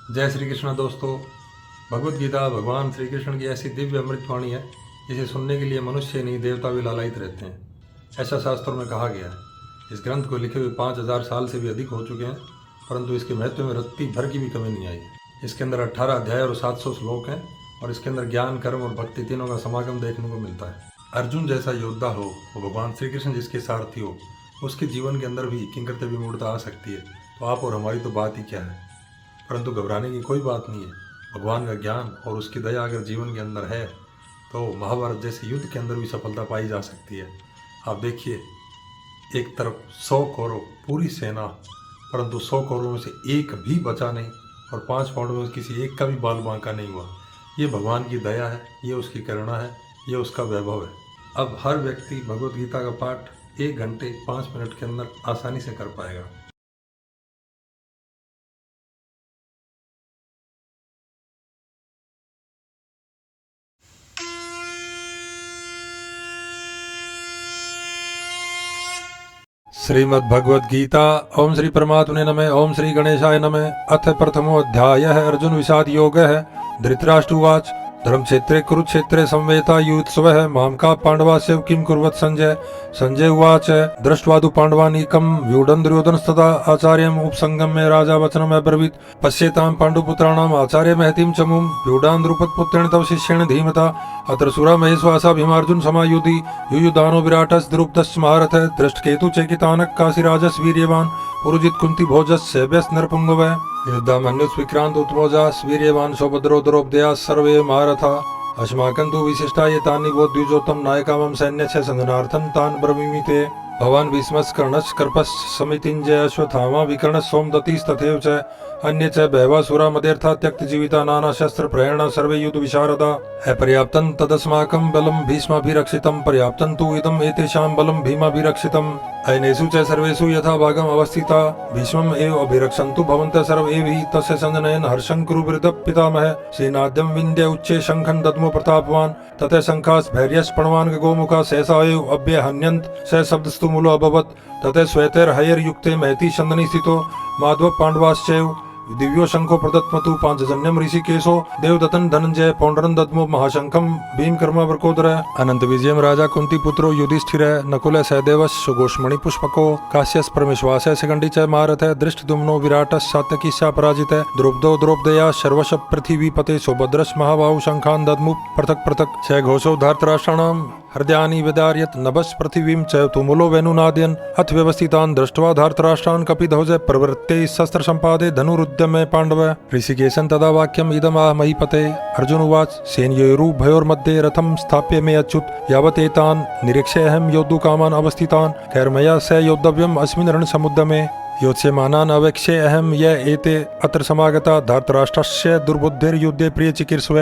जय श्री कृष्ण दोस्तों। भगवत गीता भगवान श्री कृष्ण की ऐसी दिव्य अमृतवाणी है जिसे सुनने के लिए मनुष्य नहीं देवता भी लालायित रहते हैं, ऐसा शास्त्रों में कहा गया है। इस ग्रंथ को लिखे हुए 5000 साल से भी अधिक हो चुके हैं, परंतु इसके महत्व में रत्ती भर की भी कमी नहीं आई। इसके अंदर 18 अध्याय और 700 श्लोक हैं और इसके अंदर ज्ञान, कर्म और भक्ति तीनों का समागम देखने को मिलता है। अर्जुन जैसा योद्धा हो, वो भगवान श्री कृष्ण जिसके सारथी हो, उसके जीवन के अंदर भी किंकरते विमूढ़ता आ सकती है, तो आप और हमारी तो बात ही क्या है। परंतु घबराने की कोई बात नहीं है। भगवान का ज्ञान और उसकी दया अगर जीवन के अंदर है तो महाभारत जैसे युद्ध के अंदर भी सफलता पाई जा सकती है। आप देखिए, एक तरफ 100 कौरव पूरी सेना, परंतु 100 कौरवों में से एक भी बचा नहीं और 5 पांडवों में किसी एक का भी बाल बांका नहीं हुआ। ये भगवान की दया है, ये उसकी करुणा है, ये उसका वैभव है। अब हर व्यक्ति भगवत गीता का पाठ 1 घंटे 5 मिनट के अंदर आसानी से कर पाएगा। श्रीमद्भगवद गीता। ओम श्री परमात्मने नमः। ओम श्री गणेशाय नमः। अथ प्रथमो अध्यायः अर्जुन विषाद योगः। धृतराष्ट्र उवाच धर्मक्षेत्रे कुरुक्षेत्रे संवेता युत्सवः मामका पांडवास्य किं कुर्वत् संजय। संजय उवाच दृष्ट्वा तु पांडवानीकं व्यूढं दुर्योधनस्तथा आचार्यम् उपसंगम्य राजा वचनम् अब्रवीत् पश्येतां पाण्डुपुत्राणाम् आचार्य महतीं च मुं व्यूढां द्रुपदपुत्रेण तव शिष्येण धीमता अत्र सुरा महेश्वासा भीमार्जुन समायुधि युयुधानो विराटस् द्रुपदश्च महारथः दृष्टकेतु चेकितानक काशीराजस् वीर्यवान् पुरुजित कुंती भोजस् सेव्यस् नरपुंगवः युद्धामन्युस् विक्रांत उत्मोजास् वीर्यवान् सौभद्रो द्रौपदया सर्वे महारथा अस्माकं तु विशिष्टा ये तानि वो द्विजोतम नायकामं सैन्यस्य संगनार्थं तान् ब्रवीमि ते भवान् भीष्मश्च कर्णश्च कृपश्च समितिञ्जय अश्वत्थामा विकर्णश्च सोमदत्तिस्तथैव च अन्ये च बहवः मदेर्था त्यक्त जीविता नाना शस्त्र प्रहरण सर्वे युद्ध विशारदा अपर्याप्तं तदस्माकं बलं भीष्माभिरक्षितं पर्याप्तं तु इदम् एतेषां बलं भीमाभिरक्षितम् अयनेषु च सर्वेषु यथा भागम् अवस्थिता भीष्मम् एव अभिरक्षन्तु भवन्तः सर्व एव हि तस्य संजनयन् हर्षं कुरुवृद्धः पितामहः सेनाद्यं विन्द्य उच्चे शङ्खं दद्मो प्रतापवान् ततः शङ्खास् भैर्यश्च पणवान् गोमुखा सहसा एव अभ्यहन्यन्त स शब्दस्तु मूलो अभवत् ततः श्वेतैर्हयैर्युक्ते महती शन्दनि स्थितो माधव पाण्डवाश्चैव दिव्यो शंखो प्रदत्मतु पांचजन्यम ऋषिकेशो देवदत्तन धनंजय पौंडरन दद्मो महाशंखम भीम कर्मा वरकोदर अनंत विजयम राजा कुंती पुत्रो युधिष्ठिर नकुल सहदेवश सुघोषमणि पुष्पको काश्यस परमेश्वास शिखंडी च महारथ दृष्टदुम्नो विराटस सात्यकीशा पराजित द्रुपदो द्रौपदया सर्वश पृथ्वी पते सुभद्रस महाबाहु शंखान दद्मु पृथक पृथक छ घोषो धार्तराष्ट्राणाम हृदयानि विदार्यत नभस् पृथिवीं च तुमुलो वेणुनादयन् अथ व्यवस्थितान् दृष्ट्वा धार्तराष्ट्रान् कपिध्वज प्रवृत्ते शस्त्र संपादे धनुरुद्यमे पाण्डव ऋषिकेशं तदा वाक्यम् इदमाह महीपते। अर्जुन उवाच सेनयोरुभयोर्मध्ये रथं स्थाप्य मे अच्युत यावत् एतान् निरीक्ष्येऽहं योद्धुकामान् अवस्थितान् कैर्मया स योद्धव्यम् अस्मिन् रणसमुद्यमे योत्स्यमानान् अवेक्ष्ये अहं य एते अत्र समागता धार्तराष्ट्रस्य दुर्बुद्धिर्युद्धे प्रियचिकीर्षव।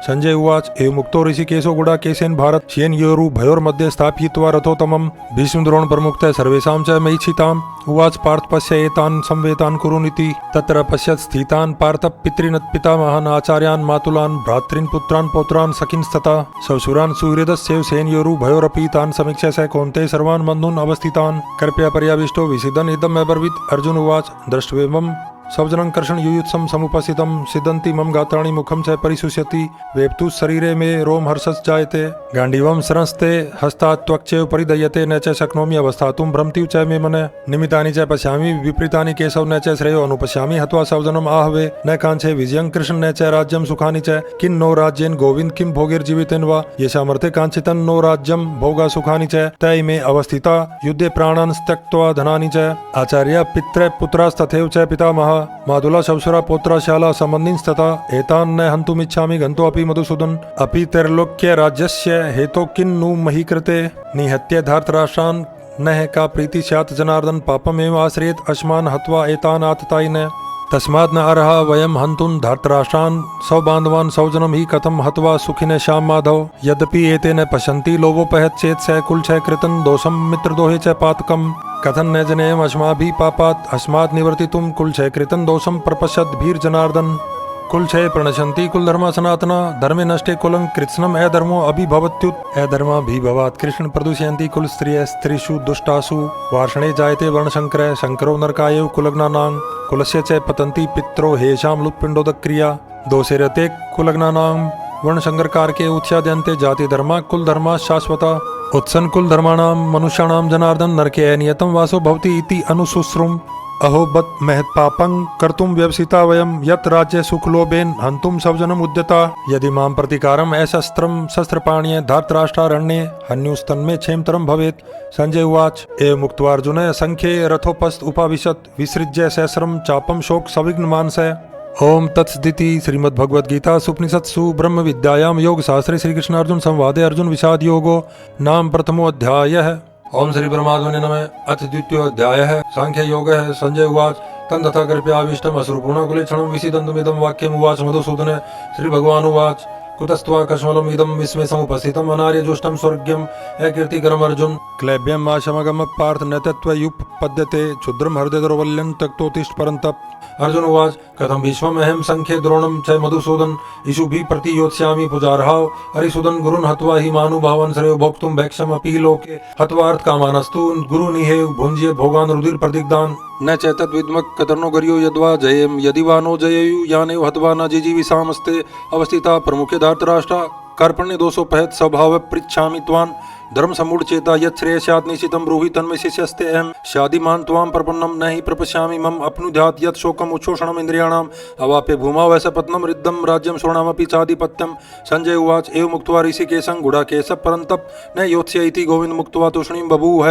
संजय उवाच एवमुक्तो ऋषिकेशो गुडाकेशेन भारत सेनयोरुभयोर्मध्ये स्थापयित्वा रथोत्तमं भीष्मद्रोण प्रमुखतः सर्वेषां च महीक्षिताम् उवाच पार्थ पश्य एतान् संवेतान् कुरुनिति तत्र पश्यत् स्थितान् पार्थ पितॄन् पितामहान् आचार्यान् मातुलान् भ्रातॄन् पुत्रान् पौत्रान् सखींस्तथा ससुरान् सुहृदस्यैव सेनयोरुभयोरपि तान् समीक्ष्य स कौन्तेय सर्वान् बन्धून् अवस्थितान् कृपया पर्याविष्टो विषीदन् इदम् अब्रवीत्। अर्जुन उवाच दृष्ट्वेमं सवजनं कर्षण युयुत्सं समुपस्थितं सिद्धन्ति मम गात्राणि मुखं च परिशुष्यति वेप्तु शरीरे मे रोमहर्षश्च जायते गाण्डीवं सरंस्ते हस्तात् त्वक्चैव परिदह्यते न च शक्नोमि अवस्थातुं भ्रमति च मे मन निमितानि च पश्यामि विपरीतानि केशव न च श्रेयो अनुपश्यामि हत्वा सवजनम् आहवे न काञ्चे विजयं कृष्ण न च राज्यं सुखानि च किं नो राज्येन गोविन्द किं भोगैर्जीवितेन वा येषामर्थे काञ्चितं नो राज्यं भोगा सुखानि च तै मे अवस्थिता युद्धे प्राणान् त्यक्त्वा धनानि च आचार्य पितृ पुत्रास्तथैव च पितामह मातुला शवसुरा पौत्रा शाला संबंधिंस्तथा एतान् न हन्तुमिच्छामि गन्तोऽपि मधुसूदन अपि त्रैलोक्य राज्यस्य हेतो किन्नु मही कृते निहत्य धार्तराष्ट्रान् न का प्रीति स्यात् जनार्दन पापमेव आश्रयेत् अस्मान् हत्वा एतान् आततायिन तस्मात् न अर्हा वयं हन्तुं धार्तराष्ट्रान् सौबान्धवान् सौजनं हि कथं हत्वा सुखिने श्याम माधव यद्यपि एते न पश्यन्ति लोभोपहत् चेत् स कुलक्षय कृतं दोषं मित्रदोहे च पातकम् कथं न जनेयम् अस्माभिः पापात् अस्मात् निवर्तितुं कुलक्षय कृतं दोषं प्रपश्यद्भिर्जनार्दन कुल क्षय प्रणशंति कुल धर्मा सनातना धर्मे नष्टे कुलं कृत्स्नम अधर्मो अभिभवत्युत अधर्मा भीभवात् कृष्ण प्रदूषयन्ति कुल स्त्रिय स्त्रीषु दुष्टासु वार्षणे जायते वर्णशंकर शंकरो नरकायु कुलग्नानां कुलस्य च पतन्ति पित्रो हेषां लुत्पिण्डोदक क्रिया दोषे रते कुलग्नानां वर्णशंकर कारके उच्चाद्यन्ते जाति धर्मा कुल धर्मा शाश्वता उत्सन कुल धर्माणां मनुष्याणां जनार्दन नरके नियतं वासो भवति इति अनुशुश्रुम अहो बत महत् पापं कर्तुम व्यवसिता वयम यत राज्य सुखलोभेन हंतुम सवजनम उद्यता यदि मां प्रतिकारम ऐशस्त्रम शस्त्रपाण्ये धार्तराष्ट्रारण्ये हन्युस्तन्मे क्षेमतरम भवेत् संजय उवाच एव मुक्त्वार्जुन संख्ये रथोपस्थ उपाविशत विसृज्य सहस्रम चापम शोक सविघ्न मानसः ओम तत्सदिति श्रीमद्भगवद्गीता सुपनिषत्सु ब्रह्म विद्यायां योग शास्त्रे श्री कृष्णार्जुन संवादे अर्जुन विषाद योगो नाम प्रथमो अध्यायः। ओम श्री परमात्मने नमः। अथ द्वितीयोऽध्यायः सांख्य योगः। संजय उवाच तं तथा कृपयाविष्टम् अश्रुपूर्णकुलेक्षणं विषीदन्तमिदं वाक्यम् उवाच मधुसूदन। श्रीभगवानुवाच कुतस्त्वा कश्मलम् इदं विस्मे समुपस्थितम् अनार्यजुष्टं स्वर्ग्यम् अकीर्तिकरम् अर्जुन क्लैब्यम् आशमगम पार्थ न तत्त्वयुपपद्यते क्षुद्रं हृदयदौर्बल्यं त्यक्तोत्तिष्ठ परन्तप। अर्जुन उवाच कथं विश्वमहं संख्ये द्रोणं च मधुसूदन इषुभिः प्रतियोत्स्यामि पुजार्हाव हरिसूदन गुरुन् हत्वा हि मानुभावान् श्रेयो भोक्तुं भैक्षमपि लोके हत्वा अर्थकामानस्तु गुरुनिहेव भुञ्ज्य भोगान् रुधिर प्रदिग्धान् न चैतद्विद्मक् कतर्नो गर्यो यद्वा जयेम यदि वा नो जयेयु यानेव हत्वा न जिजीविषामस्ते अवस्थिता प्रमुखे धार्तराष्ट्रा कार्पण्य दोषोपहत स्वभाव पृच्छामि त्वान् धर्म समूढ़ चेता यत् श्रेयस्यात् निश्चितं ब्रूहि तन्मे शिष्यस्ते अहम् शादिमान् त्वां प्रपन्नं न हि प्रपश्यामि मम अपनुध्यात् यत् शोकम् उच्छोषणम् इन्द्रियाणाम् अवाप्य भूमा वैशपत्नं रिद्धं राज्यं शोणामपि चाधिपत्यम्। संजय उवाच एवं मुक्त्वा ऋषिकेशं गुडाकेशः परन्तप न योत्स्य इति गोविन्द मुक्त्वा तूष्णीं बभूव।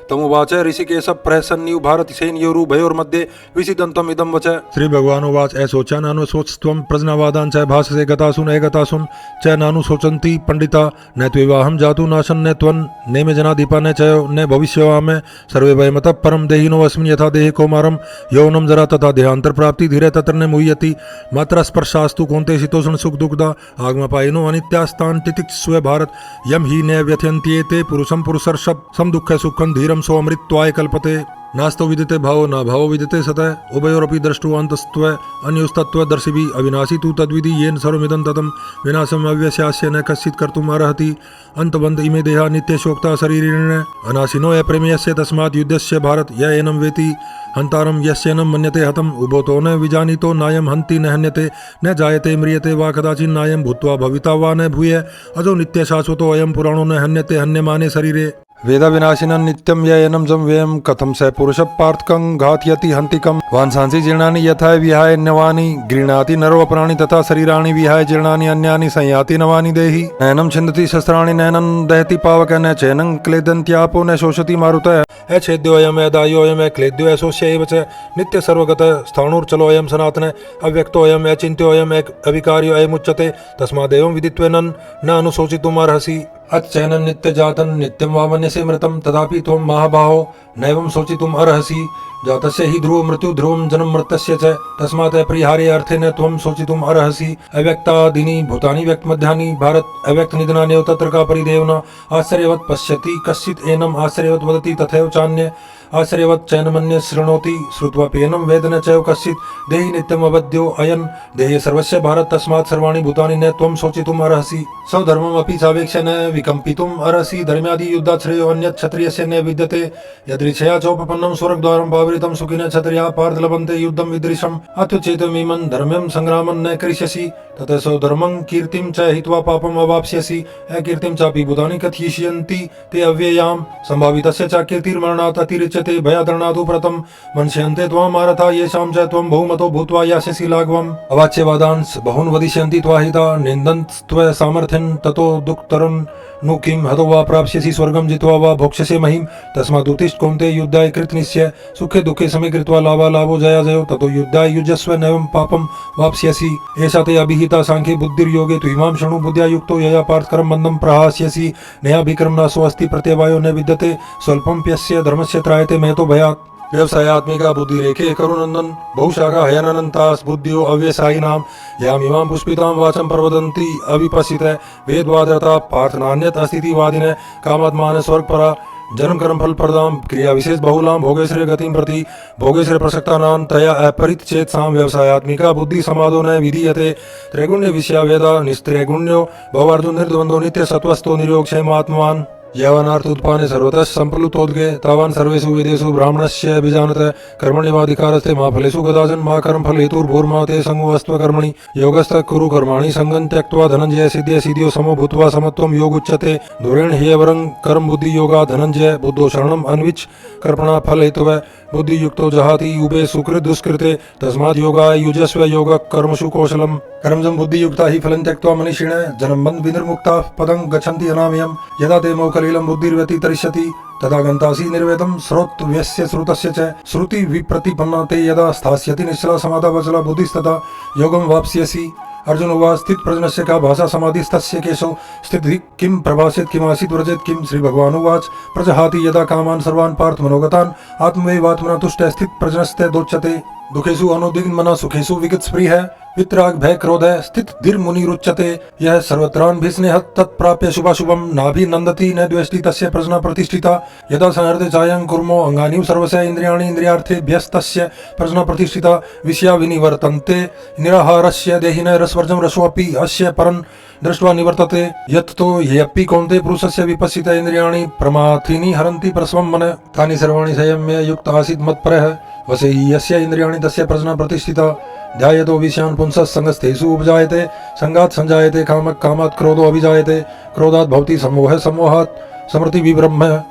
तमुवाच ऋषिकेशः प्रहसन्निव भारतसेनयोरुभयोर्मध्ये विषीदन्तम् इदं वच। श्री भगवानुवाच ऐशोचा नानुशोचस्त्वं प्रज्ञावादान् च भाषसे गतासुन् अगतासुन् च नानुशोचन्ति पंडिता न त्वेवाहं जातु नाशन् न नेमे जनाधिपा न चयो न भविष्यवामि सर्वे वयमतः परम देहिनो अस्मिन् यथा देहे कौमारं यौवनं जरा तथा देहांतर प्राप्ति धीरे तत्र न मुह्यति मात्रा स्पर्शास्तु कौन्ते शीतोष्ण सुख दुःखदा आगमपायिनो अनित्यास्तान् तितिक्षस्व भारत यम हि न व्यथयन्त्येते पुरुषं पुरुषर्षभ सम दुःख सुखं धीरं सो अमृत्वाय कल्पते नास्तो विदिते भावो न भावो विदिते सतः उभयोरपि दृष्टुवान्तस्त्व अन्योस्तत्व दर्शिभिः अविनाशी तु तद्विधि येन सर्वमिदं ततं विनाशम् अव्यस्यास्य न कश्चित् कर्तुम् अर्हति अन्तवन्त इमे देहा नित्यशोक्ता शरीरेण अनाशिनो अप्रमेयस्य तस्मात् युद्धस्य भारत य एनं वेति हन्तारं यस्येनं मन्यते हतम् उभोतो न विजानीतो नायं हन्ति न हन्यते न जायते म्रियते वा कदाचिन् नायं भूत्वा भविता वा न भूय अजो नित्यशाश्वतो अयं पुराणो न हन्यते हन्यमाने शरीरे वेद विनाशिनं नित्यं य एनं जं व्ययं कथं स पुरुषः पार्थकं घातयति हन्तिकं वांसांसि जीर्णानि यथा विहाय नवानि गृह्णाति नरो प्राणि तथा शरीराणि विहाय जीर्णानि अन्यानि संयाति नवानि देहि नैनं छिन्दति शस्त्राणि नैनं दहति पावक न चैनं क्लेदन्त्यापो न शोषति मारुतः अछेद्योऽयम् अदाह्योऽयम् अक्लेद्यो अशोष्य एव च नित्य सर्वगतः स्थाणुर्चलोऽयं सनातनः अव्यक्तोऽयम् अचिन्त्योऽयम् अविकार्यो अयमुच्यते तस्मादेवं विदित्वेनं न अनुशोचितुम् अर्हसि अच्छैनं नित्यजातं नित्यं वा मन्यसे मृतं तथापि त्वं महाबाहो नैवं शोचितुम् अर्हसि जातस्य हि ध्रुवो मृत्यु ध्रुवं जन्म मृतस्य च तस्मात् अपरिहार्य अर्थेन त्वं शोचितुम् अर्हसि अव्यक्तादीनि भूतानि व्यक्तमध्यानि भारत अव्यक्तनिधनान्येव तत्र का परिदेव न आश्चर्यवत् पश्यति कश्चित् एनम् आश्चर्यवत् वदति तथैव चान्य आश्चर्यवत् चैनमन्य शृणोति श्रुत्वाप्येनं वेद न चैव कश्चित् देहि नित्यम् अवद्यो अयन् देहे सर्वस्य भारत तस्मात् सर्वाणि भूतानि न त्वं शोचितुम् अर्हसि स्वधर्ममपि सावेक्ष्य न विकम्पितुम् अर्हसि धर्म्यादि युद्धात् श्रेयो अन्यत् क्षत्रियस्य न विद्यते यदृच्छया चोपपन्नं स्वर्गद्वारं पावृतं सुखिनः क्षत्रियाः पार्थ लभन्ते युद्धं विदृशम् अत्युच्चेतमिमं धर्म्यं संग्रामं न करिष्यसि ततः स्वधर्मं कीर्तिं च हित्वा पापम् अवाप्स्यसि अकीर्तिं चापि भूतानि कथयिष्यन्ति ते अव्ययाम् सम्भावितस्य च कीर्तिर्मरणात् अतिरिच्यते भयादरणादु प्रतं मन्ष्यन्ते त्वां मारथा येषां च त्वं बहुमतो भूत्वा यास्यसि लाघवम् अवाच्यवादांस् बहून् वदिष्यन्ति त्वाहिता निन्दन्त्व सामर्थ्यं ततो दुःखतरं नु किं हतो वा प्राप्स्यसि स्वर्गं जित्वा वा भोक्ष्यसे महिं तस्मात् उत्तिष्ठ कौन्तेय युद्धाय कृतनिश्चय सुखे दुःखे समे कृत्वा लाभालाभो जयाजयो ततो युद्धाय युजस्व नैवं पापं वाप्स्यसि एषा ते अभिहिता सांख्ये बुद्धिर्योगे तु इमां शृणु बुद्ध्या युक्तो यया पार्थकरं मन्दं प्रहास्यसि नयाभिक्रम नासो अस्ति प्रत्यवायो न विद्यते स्वल्पं प्यस्य धर्मस्य त्रायते महतो भयात् व्यवसायात्मिका बुद्धिरेखे करुनन्दन बहुशाखा हयनन्तास् बुद्धियो अव्यवसायिनां यामिमां पुष्पितां वाचं प्रवदन्ति अविपश्चित वेदवादरता पार्थनान्यत् अस्तीति वादिनः कामात्मान स्वर्गपरा जन्म कर्म फल प्रदाम क्रिया विशेष बहुलाम भोगेश्वरे गतिम प्रति भोगेश्वरे प्रसक्तानां तया अपरिचेतसां व्यवसायात्मिका बुद्धि समादो न विधीयते त्रैगुण्य विषया वेदा निस्त्रैगुण्यो भवार्जुन निर्द्वंदो नित्य सत्वस्थो निरोक्षेमात्मवान् यावनार्थ उत्पाने सर्वतः संप्लुतोद्गे तावान् सर्वेषु वेदेषु ब्राह्मणस्य अभिजानत कर्मण्यवाधिकारस्ते मा फलेषु कदाचन मा कर्मफल हेतुर्भूर्मा ते संगोऽस्त्व कर्मणि योगस्थ कुरु कर्माणि संगं त्यक्त्वा धनंजय सिद्धे सिद्धियो समो भूत्वा समत्वं योग उच्यते दूरेण ह्यवरं कर्म बुद्धि योगा धनंजय बुद्धो शरणम अन्विच कर्मणा फल हेतुव बुद्धि युक्तो जहाति युगे सुकृत दुष्कृते तस्मात् योगाय युजस्व योग कर्मसु कौशलम कर्मजं बुद्धि युक्ता हि फलं त्यक्त्वा मनीषिण जन्म बंध विनिर्मुक्ता पदं गच्छन्ति अनामयम् यदा ते मौकलीलं बुद्धिर्व्यति तरिष्यति तदा गन्तासि निर्वेदं श्रोतव्यस्य श्रुतस्य च श्रुति विप्रतिपन्ना ते यदा स्थास्यति निश्चला समाधा वचला बुद्धिस्तदा योगं वाप्स्यसि अर्जुन उवाच स्थित प्रज्ञस्य का भाषा समाधिस्तस्य केशौ स्थितिः किं प्रभाषेत किमासीत् व्रजेत किं श्री भगवान उवाच प्रजहाति यदा कामान् सर्वान् पार्थ मनोगतान् आत्मैवात्मना तुष्टः स्थित प्रज्ञस्ते दोच्यते दुखेषु अनुद्विग्न मना सुखेषु विगत स्पृहः वितराग भय क्रोध स्थित धीर मुनि रुच्यते यह सर्वत्रान् भिस्नेह तत्प्राप्य शुभाशुभम नाभिनन्दति न द्वेष्टि तस्य प्रज्ञा प्रतिष्ठिता यदा संहृते चायं कुर्मो अंगानि सर्वस्य इन्द्रियाणि इन्द्रियार्थेभ्यस्तस्य प्रज्ञा प्रतिष्ठिता विषया विनिवर्तन्ते निराहारस्य देहिनः रसवर्जं रसोऽपि अस्य परं दृष्ट्वा निवर्तते यत्तो ह्यपि कौन्ते पुरुषस्य विपश्चित इन्द्रियाणि प्रमाथिनि हरन्ति प्रस्वं मन तानि सर्वाणि संयम्य युक्त आसीत् मत्परः वसे यस्य इन्द्रियाणि तस्य प्रज्ञा प्रतिष्ठिता ध्यायतो विषयान् पुंसः संगस्तेषु उपजायते संगात् संजायते कामः कामात् क्रोधो अभिजायते क्रोधात् भवति सम्मोहः सम्मोहात् स्मृति विभ्रमः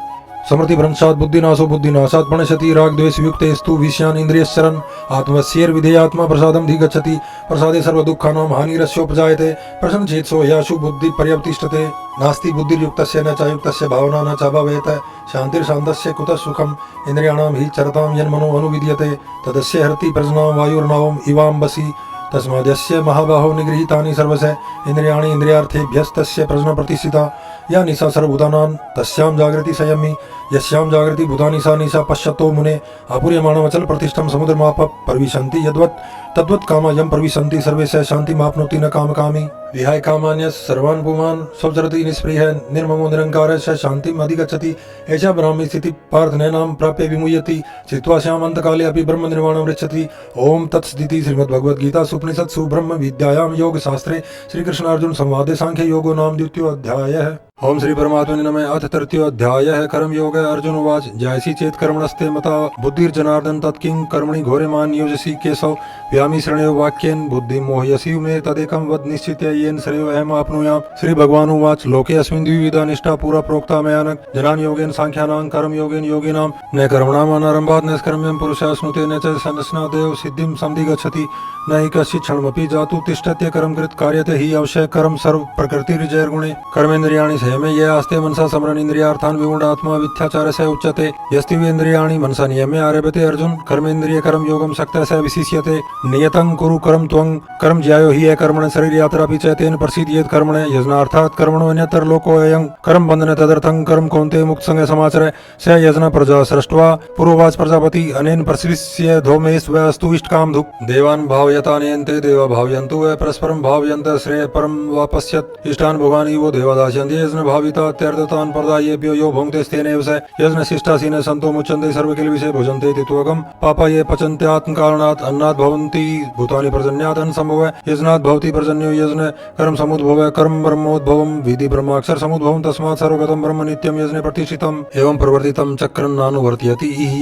स्मृति भ्रंशात् बुद्धिनाशो बुद्धिनाशात् प्रणश्यति राग द्वेष युक्तेस्तु विषयान् इन्द्रियश्चरन् आत्मस्यैर्विधेयात्मा प्रसादं धिगच्छति प्रसादे सर्वदुःखानां हानिरस्योपजायते प्रसन्नचेतसो ह्याशु बुद्धि पर्यवतिष्ठते नास्ति बुद्धिर्युक्तस्य न चायुक्तस्य भावना न चाभावेत शान्तिर्शान्तस्य कुतः सुखम् इन्द्रियाणां हि चरतां यन्मनो अनुविद्यते तदस्य हरति प्रज्ञां वायुर्नवम् इवाम्बसि तस्माद्यस्य महाबाहो निगृहीतानि सर्वस्य इन्द्रियाणि इन्द्रियार्थेभ्यस्तस्य प्रज्ञा प्रतिष्ठिता या निशा सर्वभूतानां तस्यां जागृति संयमी यस्यां जागृति भूतानि सा निशा पश्यतो मुने आपूर्यमाणमचल प्रतिष्ठं समुद्रमाप प्रविशन्ति यद्वत् तद्वत् कामा यं प्रविशन्ति सर्वेशः शान्तिमाप्नोति न कामकामी विहाय कामान्यः सर्वान् पुमान् स्वचरति निःस्पृहः निर्ममो निरङ्कारः स शान्तिम् अधिगच्छति एषा ब्राह्मी स्थितिः पार्थ नैनां प्राप्य विमुह्यति चित्वा श्यामन्तकाले अपि ब्रह्म निर्वाणं रक्षति ओम तत्सदिति श्रीमद्भगवद्गीतासु उपनिषत्सु ब्रह्म विद्यायां योगशास्त्रे श्रीकृष्णार्जुन संवादे सांख्य योगो नाम द्वितीयोऽध्यायः। ओम श्री परमात्मने नमः। अथ तृतीयोऽध्यायः कर्म योग। अर्जुन उवाच जयसि चेत् कर्मणस्ते मता बुद्धिर्जनार्दन तत्किं कर्मणि घोरे मां नियोजसि केशव व्यामि श्रेणयो वाक्येन बुद्धिं मोहयसि मे तदेकं वद निश्चित्य येन श्रेयो अहमाप्नुयाम्। श्री भगवान उवाच लोके अस्मिन् द्विविधा निष्ठा पुरा प्रोक्ता मया नघ जनान् योगेन सांख्यानां कर्म योगेन योगिनां न कर्मणाम् अनारम्भात् नैष्कर्म्यं पुरुषः स्नुते न च सन्स्नादेव सिद्धिं समधिगच्छति न हि कश्चित् क्षणमपि जातु तिष्ठत्य कर्म कृत कार्यते हि अवश्य कर्म सर्व प्रकृतिर्जैर्गुणे कर्मेन्द्रियाणि संयमे ये आस्ते मनसा समरन् इन्द्रियार्थान् विमूढात्मा मिथ्याचारस्य उच्यते यस्त्विन्द्रियाणि मनसा नियम्य आरभते अर्जुन कर्मेन्द्रिय कर्म योगं सक्तः स विशिष्यते नियतं कुरु कर्म त्वं कर्म ज्यायो हि कर्मण शरीर यात्रापि च तेन प्रसीद्येत कर्मण यजनार्थात् कर्मणो अन्यतर लोकोऽयं कर्म बन्धने तदर्थं कर्म कौन्ते मुक्तसंगे समाचरे स यजन प्रजा सृष्ट्वा पूर्ववाच प्रजापति अनेन प्रसिद्ध्य धौमेस्वस्तु इष्टकाम धुक् देवान् भावयतानेन्ते देवा भावयन्तु व परस्परं भावयन्त श्रेय परं वापश्यत् इष्टान् भोगानि वो देवा दास्यन्ति यजन भाविता त्यर्थतान् प्रदायेभ्यो यो भुङ्क्ते स्तेनैव स यजन शिष्टासीन सन्तो मुच्यन्ते सर्वकिल विषये भुजन्ते तित्वगम् पापा ये पचन्ते आत्मकारणात् अन्नात् भवन्ति भूतानि पर्जन्यात् अन्नसम्भवः यजनात् भवति पर्जन्यो यजन कर्म समुद्भवः कर्म ब्रह्मोद्भवम् विधि ब्रह्माक्षर समुद्भवम् तस्मात् सर्वगतं ब्रह्म नित्यं यजने प्रतिष्ठितम् एवं प्रवर्तितं चक्रं नानुवर्तयति इह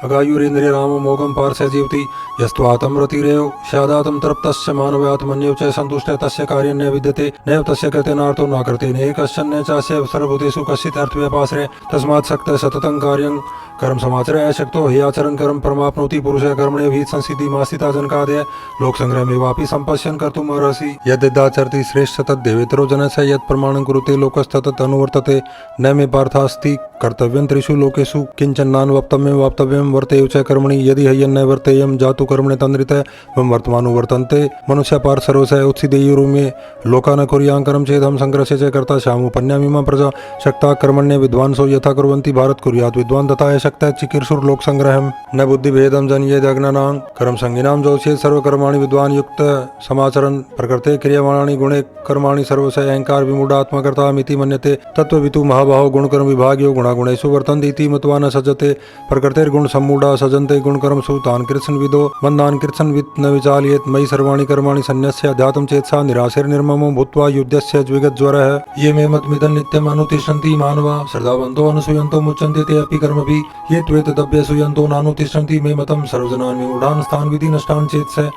अगायुरेन्द्रिय रामो मोघं पार्श्व जीवति यस्त्वातं रतिरेव स्यादातं तृप्तस्य मानवात्मन्यौ च सन्तुष्टः तस्य कार्यं न विद्यते नैव तस्य कृते नार्थो न कृते न कश्चन चास्य सर्वभूतेषु कश्चित् अर्थव्यपाश्रय तस्मात् सक्तः सततं कार्यं कर्म समाचरे अशक्तो हि आचरण कर्म परमाप्नोति पुरुषः कर्मणे हि संसिद्धि मास्तिता जनकादय लोक संग्रहमेवापि संपश्यन् कर्तुम् अर्हसि यद्यदाचरति श्रेष्ठ तद्देवेतरो जनस्य यत् प्रमाणं कुरुते लोकस्ततत् अनुवर्तते न मे पार्थास्ति कर्तव्यं त्रिषु लोकेषु किंचन नानुवक्तव्यं वाप्तव्यं वर्तेय च कर्मणि यदि हयन् न वर्तेयं जातु कर्मणे तन्द्रितः वं वर्तमानो वर्तन्ते मनुष्य पार्थ सर्वस्य उत्सिदेयुरुमे लोका न कुर्यां कर्म चेदहं संग्रहस्य च कर्ता श्यामुपन्यामिमा प्रजा शक्ता कर्मण्य विद्वांसो यथा कुर्वन्ति भारत कुर्यात् विद्वान् तथा शक्तः चिकीर्षुर् लोक संग्रहम् न बुद्धिभेदं जन्येद अज्ञानां कर्म संगिनां जोषेत् सर्वकर्माणि विद्वान् युक्त समाचरन् प्रकृते क्रियमाणानि गुणे कर्माणि सर्वस्य अहंकार विमूढात्मा कर्ता मिति मन्यते तत्त्ववितु महाबाहो गुणकर्म विभागयो गुणान् गुणागुणेषु वर्तन्ते इति मत्वा न सज्जते प्रकृतिर्गुण सम्मूढ़ा सजन्ते गुणकर्मसु तान् कृत्स्न विदो बन्धान् कृत्स्न वित् न विचालयेत् मयि सर्वाणि कर्माणि सन्न्यस्य अध्यात्मं चेतसा निराशैर्निर्ममो भूत्वा युध्यस्य द्विगज्वरः ये मे मतमिदं नित्यम् अनुतिष्ठन्ति मानवा श्रद्धावन्तो अनुसूयन्तो मुच्यन्ते ते अपि कर्मभिः ये त्वेतदभ्यसूयन्तो नानुतिष्ठन्ति मे मतं सर्वजनान् विमूढान् स्थान् विधि नष्टान् चेतसः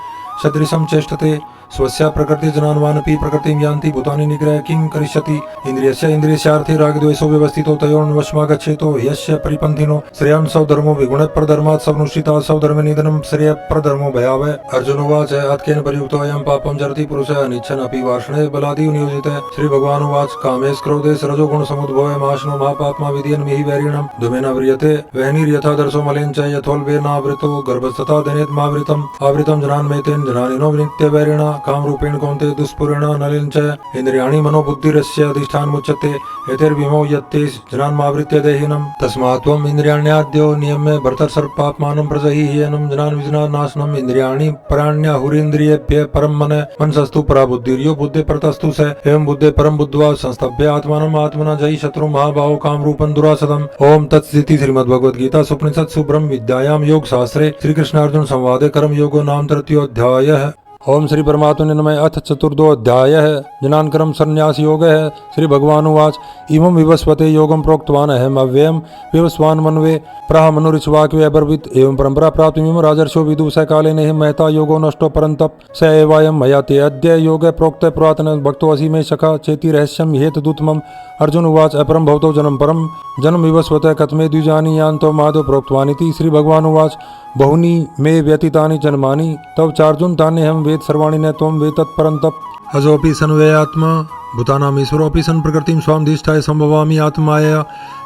सदृशं चेष्टते स्वस्य प्रकृति जनान्वानपि प्रकृतिं यान्ति भूतानि निग्रह किं करिष्यति इंद्रियस्य इंद्रियस्यार्थे रागद्वेषो व्यवस्थितो तयोर्वशमागच्छेतो यस्य परिपन्थिनो श्रेयान् स्वधर्मो विगुणः परधर्मात् समनुष्ठिताः स्वधर्मे निधनं श्रेयः परधर्मो भयावह। अर्जुन उवाच अत्केन प्रयुक्तो अयं पापं चरति पुरुषः अनिच्छन् अपि वार्ष्णे बलादि नियोजितः। श्री भगवान् उवाच कामेश क्रोधेश रजोगुण समुद्भवे माशनो महापाप्मा विधियन् मिहि वैरिणम् धूमेन व्रियते वह्निर्यथा दर्शो मलेन च यथोल्बेनावृतो गर्भस्तथा दनेत्मावृतम् आवृतं जनान्मेतेन जनानिनो नित्यवैरिणा काम रूपेण कौन्ते दुष्पुरेण नलिन च इंद्रियाणि मनोबुद्धिरस्य अधिष्ठान मुच्यते एतैर्विमो यत्ते जनान्मावृत्य देहिनम् तस्मात् त्वम् इंद्रियाण्याद्यो नियम्य भर्तर्षपाप्मानं प्रजहि ह्येनं जनान् विजनानाशनम् इंद्रियाणि पराण्याहुरीन्द्रियेभ्यः परं मनसस्तु परा बुद्धिर्यो बुद्धे परतस्तु स एवं बुद्धे परं बुद्ध्वा संस्तभ्य आत्मानम् आत्मना जहि शत्रु महाभावो काम रूपं दुरासदम्। ओम तत्सदिति श्रीमद्भगवद्गीता उपनिषत्सु ब्रह्म विद्यायां योग शास्त्रे श्री कृष्ण अर्जुन संवादे कर्म योगो नाम तृतीयोऽध्यायः। ओम श्री परमात्मने नमः। अथ चतुर्थो अध्यायः जनान् कर्म संन्यास योगः। श्री भगवान् उवाच इमं विवस्वते योगं प्रोक्तवान् अहम् अव्ययं विवस्वान् मन्वे प्राह मनुरिच्वाक्वे अब्रवीत् एवं परम्परा प्राप्तुमिमं राजर्षयो विदुः स कालेन हि महता योगो नष्टो परन्तप स एवायं मया ते अद्य योगः प्रोक्तः पुरातन भक्तोऽसि मे सखा चेति रहस्यं हेतुदुत्तमम्। अर्जुन उवाच अपरं भवतो जन्म परं जन्म विवस्वतः कथमे द्विजानि यान्तो माधव प्रोक्तवानिति। श्री भगवान् उवाच बहुनी मे व्यतीतानि जन्मानि तव चार्जुन तान्यहं वेद सर्वाणि न त्वं वेत्तत् परन्तप अजोऽपि सन्वयात्मा भूतानाम् ईश्वरोऽपि सन् प्रकृतिं स्वामधिष्ठाय सम्भवामि आत्माया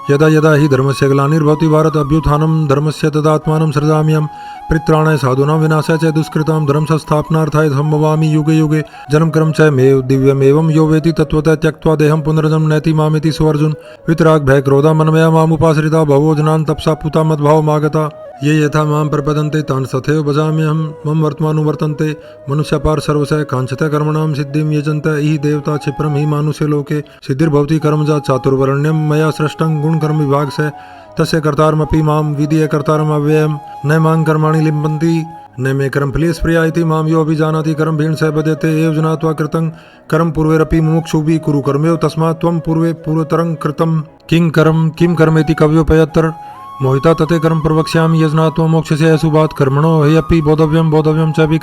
यदा यदा हि धर्मस्य ग्लानिर्भवति भारत अभ्युत्थानं धर्मस्य तदात्मानं सृजाम्यहम् परित्राणाय साधूनां विनाशाय च दुष्कृतां धर्म संस्थापनार्थाय सम्भवामि युगे युगे जन्म कर्म च मे दिव्यमेवं यो वेति तत्त्वतः त्यक्त्वा देहं पुनर्जन्म नैति मामिति सुअर्जुन। वितराग भय क्रोधा मनमया मामुपाश्रिता बहवो जनान् तपसा पूता मद्भावमागता ये यथा मां प्रपदन्ते तान् तथैव भजाम्यहम् मम वर्तमानुवर्तन्ते मनुष्यपार सर्वशः काञ्चतः कर्मणां सिद्धिं यजन्त इह देवता क्षिप्रं हि मानुषे लोके सिद्धिर्भवति कर्मजा चातुर्वर्ण्यं मया सृष्टं गुणकर्म विभाग से तस्य कर्तारमपि मां विधीय कर्तारम् अव्ययम् न मां कर्माणि लिम्पन्ति न मे कर्मफले स्प्रिया इति मां यो अभिजानाति कर्मभिः स बध्यते एव ज्ञात्वा कृतं कर्म पूर्वैरपि मुमुक्षुभिः कुरु कर्मेव तस्मात् त्वं पूर्वतरं कृतं किं कर्मेति कव्योपयत्र मोहिता तते कर्म प्रवक्ष्यामि यज्ञात्वा मोक्षस्य शुभात् कर्मणो ह्यपि बोधव्यं च अपि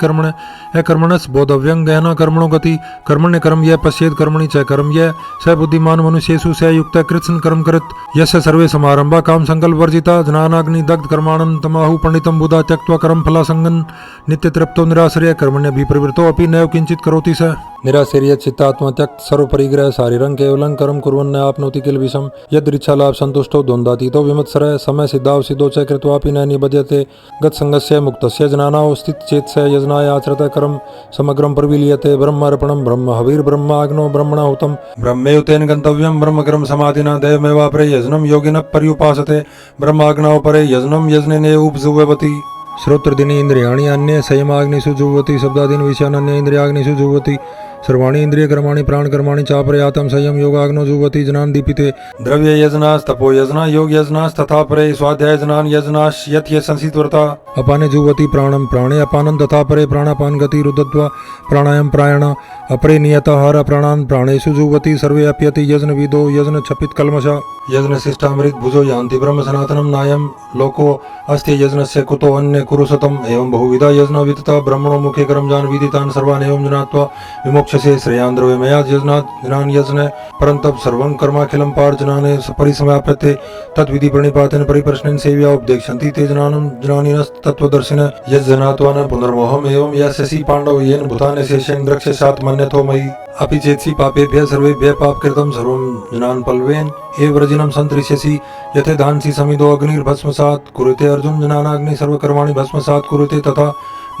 कर्मणस् बोधव्यं गहना कर्मणो गति कर्मण्य कर्म यः पश्येत् कर्मणि च कर्म यः स बुद्धिमान् मनुष्येषु स युक्तः कृत्स्न कर्म कृत् यस्य सर्वे समारंभा काम संकल्प वर्जिता ज्ञानाग्नि दग्ध कर्माणं तमाहु पंडितं बुधा त्यक्त्वा कर्म फलासंगं नित्यतृप्तो निराश्रय कर्मण्यभिप्रवृत्तो अपि नैव किंचित् करोति स निराश्रय चित्तात्मा त्यक्त सर्वपरिग्रह शारीरं केवलं कर्म कुर्वन् आपनोति किल विषम यदृच्छा लाभ संतुष्टो द्वन्द्वातीतो विमत्सरः समय सिद्धाव सिद्धो च कृत्वापि न निबध्यते गतसंगस्य मुक्तस्य जनानां स्थित चेतस्य यजनाय आचरतः कर्म समग्रं प्रविलीयते ब्रह्मार्पणं ब्रह्म हविर्ब्रह्माग्नो ब्रह्मणाहुतं ब्रह्मेव तेन गन्तव्यं ब्रह्मकर्म समाधिना दैवमेवापरे यजनं योगिनः पर्युपासते ब्रह्माग्नौ परे यजनं यजनेन उपजुह्वति श्रोत्रदिनी इंद्रियाणि अन्ये संयमाग्निषु जुह्वति शब्दादीन विषयान् अन्ये इंद्रियाग्निषु जुह्वति सर्वाणि इंद्रिय कर्माणि प्राण कर्माणि चापरयातं संयम योगाग्नो जुह्वति जनान् दीपिते द्रव्य यजनास् तपो यजना योग यजनास् तथा परे स्वाध्याय जनान् यजनास् यत् संसितव्रता अपाने जुह्वति प्राणं प्राणे अपानं तथा परे प्राणापान गति रुद्धत्वा प्राणायाम प्रायण अपरे नियताहार प्राणान् प्राणेषु जुह्वति सर्वे अप्यति यजन विदो यजन छपित कल्मषा यजन शिष्टामृत भुजो यान्ति ब्रह्म सनातनं नायं लोको अस्ति यजनस्य कुतो अन्य कुरुसतम् एवं बहुविधा यजना विदिता ब्रह्मणो मुखे कर्मजान् विदितान् सर्वान् एवं ज्ञात्वा विमोक्षसे श्रेयान् द्रव्यमया यजनात् जनान् यजन परन्तप सर्वं कर्माखिलं पार्जनाने परिसमाप्यते तद्विधि प्रणिपातेन परिप्रश्नेन सेव्या उपदेक्षन्ति ते जनानिनस्तत्त्वदर्शिनः यज्जनात्वा न पुनर्मोहम् एवं यस्यसि पाण्डव येन भूतानि शेषेण द्रक्ष्यसात् मन्यतो मयि अपि चेत्सि पापेभ्यः सर्वेभ्यः पापकृतं सर्वं जनान् पल्वेन एव व्रजिनं सन्तरिष्यसि यथे धांसि समिदो अग्निर्भस्मसात् कुरुते अर्जुन जनानाग्नि सर्वकर्माणि भस्मसात् कुरुते तथा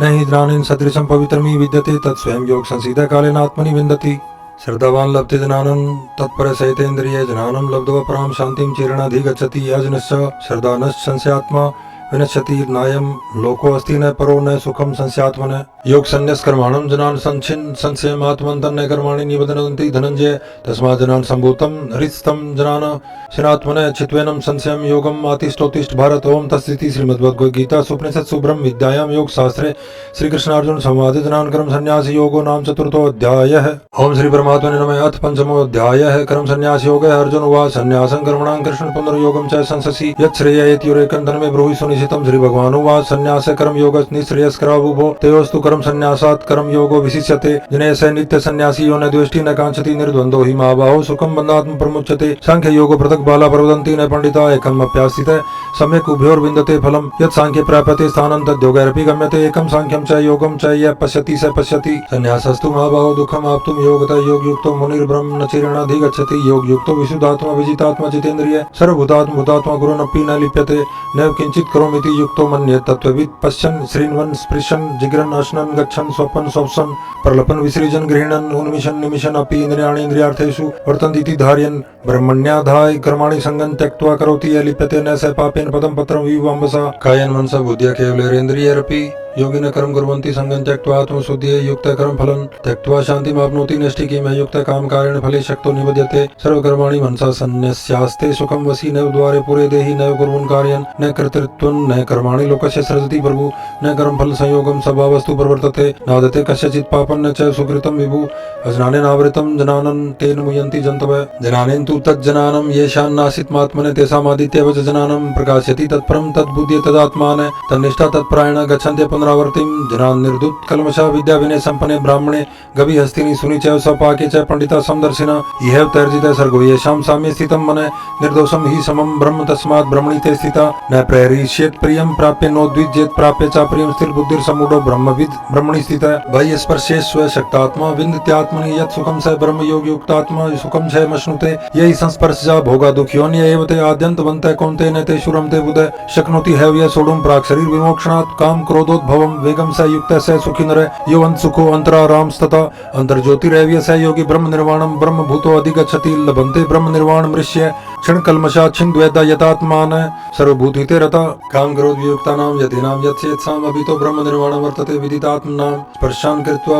न हि ज्ञानेन सदृशं पवित्रमी विद्यते तत्स्वयं योग संसिद्ध कालेन आत्मनि विन्दति श्रद्धावान् लभते जनानं तत्पर सहितेन्द्रिय जनानं लब्ध्वा परां शान्तिं चिरणाधिगच्छति यजनश्च श्रद्धानश्च संस्यात्मा विनश्यति नायं लोको अस्ति न परो न सुखं संस्यात्मनः योग संन्यास कर्माणं जनान् संच्छिन् संशयमात्मन्तं कर्माणि निबध्नन्ति धनंजय तस्मात् जनान् सम्भूतं हृत्स्थं जनान् शिनात्मनः चित्वेनं संशयं योगम् आतिष्ठोत्तिष्ठ भारत। ओम तत्सदिति श्रीमद्भगवद्गीता उपनिषत्सु ब्रह्म विद्यायां योग शास्त्रे श्री कृष्णार्जुन संवादे जनान् कर्म संन्यास योगो नाम चतुर्थो अध्यायः। ओम श्री परमात्मने नमः। अथ पंचमो अध्यायः कर्म संन्यास योगः। अर्जुन उवाच संन्यासं कर्मणां कृष्ण पुनर्योगं च संससि यत् श्रेययेति युरेकं तन्मे ब्रूहि सुनिश्चितं। श्री भगवान् उवाच संन्यास कर्म योगः निःश्रेयस्करावुभो तयोस्तु कर्म संन्यासात् कर्म योगो विशिष्यते। जिनेश नित्य संन्यासी यो न द्वेष्टि न कांक्षति निर्द्वन्द्वो हि महाबाहो सुखं बन्धात्म प्रमुच्यते। सांख्य योगो पृथक् बाला प्रवदन्ति न पंडिता एकम् अप्यास्थितः सम्यक् उभयोर्विन्दते फलम् यत् सांख्ये प्राप्यते स्थानं तद्योगैरपि गम्यते। एकं सांख्यं च योगं च यः पश्यति स पश्यति। संन्यासस्तु महाबाहो दुःखम् आप्तुं योगतः योगयुक्तो मुनिर्ब्रह्म न चिरेणाधिगच्छति। योगयुक्तो विशुद्धात्मा विजितात्मा जितेन्द्रिय सर्वभूतात्मा भूतात्मा गुरुरपि न लिप्यते। नैव किञ्चित् करोमीति युक्तो मन्येत। तत्त्ववित् पश्यन् शृण्वन् स्पृशन् जिघ्रन् अश्नन् गच्छन् स्वपन् स्वप्सन् प्रलपन् विसृजन् गृह्णन् उन्मिषन् निमिषन् अपि इन्द्रियाणि इन्द्रियार्थेषु वर्तन्ते इति धारयन् ब्रह्मण्याधाय कर्माणि संगं त्यक्त्वा करोति यः लिप्यते न स पापेन पदं पत्रं विवम्बसा। कायेन मनसा बुद्ध्या केवलैरेन्द्रियैरपि योगिनः कर्म कुर्वन्ति संगं त्यक्त्वा आत्मशुद्धये युक्तः कर्मफलं त्यक्त्वा शान्तिमाप्नोति नैष्ठिकीमः युक्तः कामकारेण फले शक्तो निबध्यते। सर्वकर्माणि मनसा सन्न्यस्यास्ते सुखं वसी नैव द्वारे पुरे देहि नैव कुर्वन् कार्यं न कर्तृत्वं न कर्माणि लोकस्य सृजति प्रभु न कर्मफल संयोगं स्वभावस्तु प्रवर्तते नादते कस्यचित् पापं न च सुकृतं विभु। अज्ञानेनावृतं जनानं तेन मुह्यन्ति जन्तवः जनानेन तु तज्जनानं येषान्नासीत्मात्मने तेषामादित्येव च जनानं प्रकाशयति तत्परं तद्बुद्धि तदात्मानः तन्निष्ठा तत्परायणः गच्छन्ति पुनरावर्तिं। जनान् निर्दुत कल्मषा विद्या विनय संपन्ने ब्राह्मणे गवि हस्तिनि सुनि च स्वपाके च पंडिता समदर्शिना इहैव तैर्जितः सर्गो येषां साम्ये स्थितं मनः निर्दोषं हि समं ब्रह्म तस्मात् ब्रह्मणि ते स्थिता। न प्रहरीष्येत् प्रियं प्राप्य नोद्विज्येत् प्राप्य च प्रियं स्थिरबुद्धिर्सम्मूढो ब्रह्मविद् ब्रह्मणि स्थितः। बाह्यस्पर्शे स्वशक्तात्मा विन्दत्यात्मनि यत् सुखं स ब्रह्म योगयुक्तात्मा सुखं च मश्नुते। यहि संस्पर्शजा भोगा दुःखयोन्य एव ते आद्यन्तवन्तः कौन्तेय ते शुरं ते बुध शक्नोति हैव यः सोढुं प्राक् शरीर विमोक्षणात् काम क्रोधोद्भवं वेगं स युक्तः स सुखी नरः यो सुखो अंतरारामस्तथा अंतर्ज्योतिरेव स योगी ब्रह्म निर्वाणं ब्रह्म भूतो अधिगच्छति लभन्ते ब्रह्म निर्वाण मृष्य क्षण कल्मषा छिन् द्वैता यतात्मान सर्वभूतहिते रता। काम क्रोध वियुक्तानां यतीनां यत्सेत्साम् अभितो ब्रह्म निर्वाणं वर्तते विदितात्मनां स्पर्शान् कृत्वा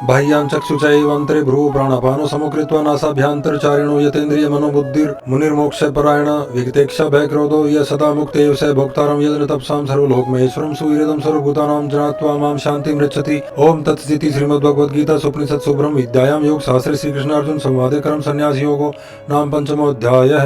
बाह्यान् चक्षुषैवन्तरे भ्रुवो प्राणापानो समकृत्वा नासाभ्यान्तरचारिणो यतेन्द्रिय मनोबुद्धिर् मुनिर्मोक्ष परायण विगतेक्षा भय क्रोधो यः सदा मुक्तेव स भोक्तारं यद् तपसां सर्वलोकमहेश्वरं सुहृदं सर्वभूतानां जनात्वा मां शान्तिं रक्षति। ओम तत्सदिति श्रीमद्भगवद्गीता उपनिषत्सु ब्रह्म विद्यायां योग शास्त्रे श्री कृष्णार्जुन संवादे कर्म संन्यास योगो नाम पंचमो अध्यायः।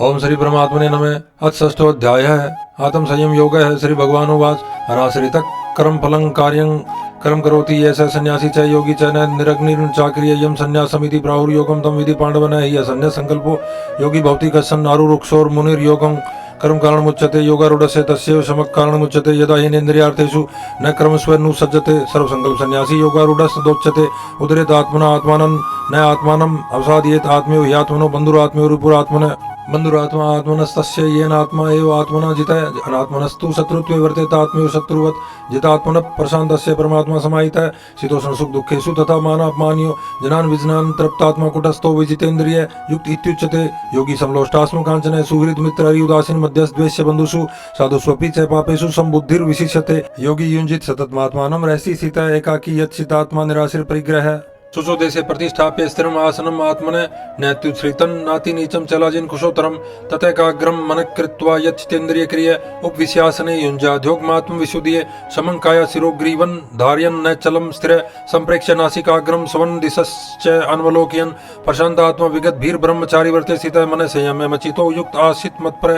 ओम श्री परमात्मने नमः। अथ षष्ठो अध्यायः आत्म संयम योगः। श्री भगवान् उवाच अनाश्रितः कर्म फलं कार्यं कर्म करोति यः स सन्यासी च योगी च न निरग्निर्चाक्रियं संन्यासमिति प्राहुर्योगं तं विधि पाण्डवः हि असन्न्यास संकल्पो योगी भवति कश्चन आरुरुक्षोर्मुनिर्योगं कर्म कारणमुच्यते योगारूढस्य तस्यैव शमः कारणमुच्यते यदा हीनेन्द्रियार्थेषु न कर्मस्वनुसज्जते सर्वसंकल्प सन्यासी योगारूढस्तदोच्यते उदरेत आत्मना आत्मानं न आत्मानं अवसादयेत् आत्मयो हि आत्मनो बन्धुरात्मयो रिपुरात्मनः बन्धुरात्मा आत्मनस्तस्य येन आत्मा एव आत्मना जितः अनात्मनस्तु शत्रुत्वे वर्तेत आत्मयो शत्रुवत् जितात्मनः प्रशान्तस्य परमात्मा समाहितः शीतोष्ण सुख दुःखेषु तथा मानापमानयो जनान् विजनान् तृप्तात्मा कुटस्थो विजितेन्द्रिय युक्त इत्युच्यते। योगी समलोष्टास्म काञ्चन सुहृद मित्र हरि उदासीन मध्यस्थ द्वेष्य बन्धुषु साधुष्वपि च पापेषु सम्बुद्धिर्विशिष्यते। योगी युञ्जित सततमात्मानं रहसि स्थितः एकाकी यच्चितात्मा निराश्रित परिग्रह सुसो देशे प्रतिष्ठाप्य स्थिरम् आसनम् आत्मनः नैत्युच्छ्रितं नाति नीचं चलाजिन् कुशोत्तरं तथैकाग्रं मनः कृत्वा यच्चितेन्द्रियक्रिय उपविश्यासने युञ्जाध्योगमात्म विशुद्धये समं काया शिरोग्रीवन् धारयन् न चलं स्थिर सम्प्रेक्ष्य नासिकाग्रं स्वन् दिशश्च अन्वलोकयन् प्रशान्तात्मा विगतभीर्ब्रह्मचारी वर्ते स्थितः मनः संयम्य मचितो युक्त आसीत् मत्पर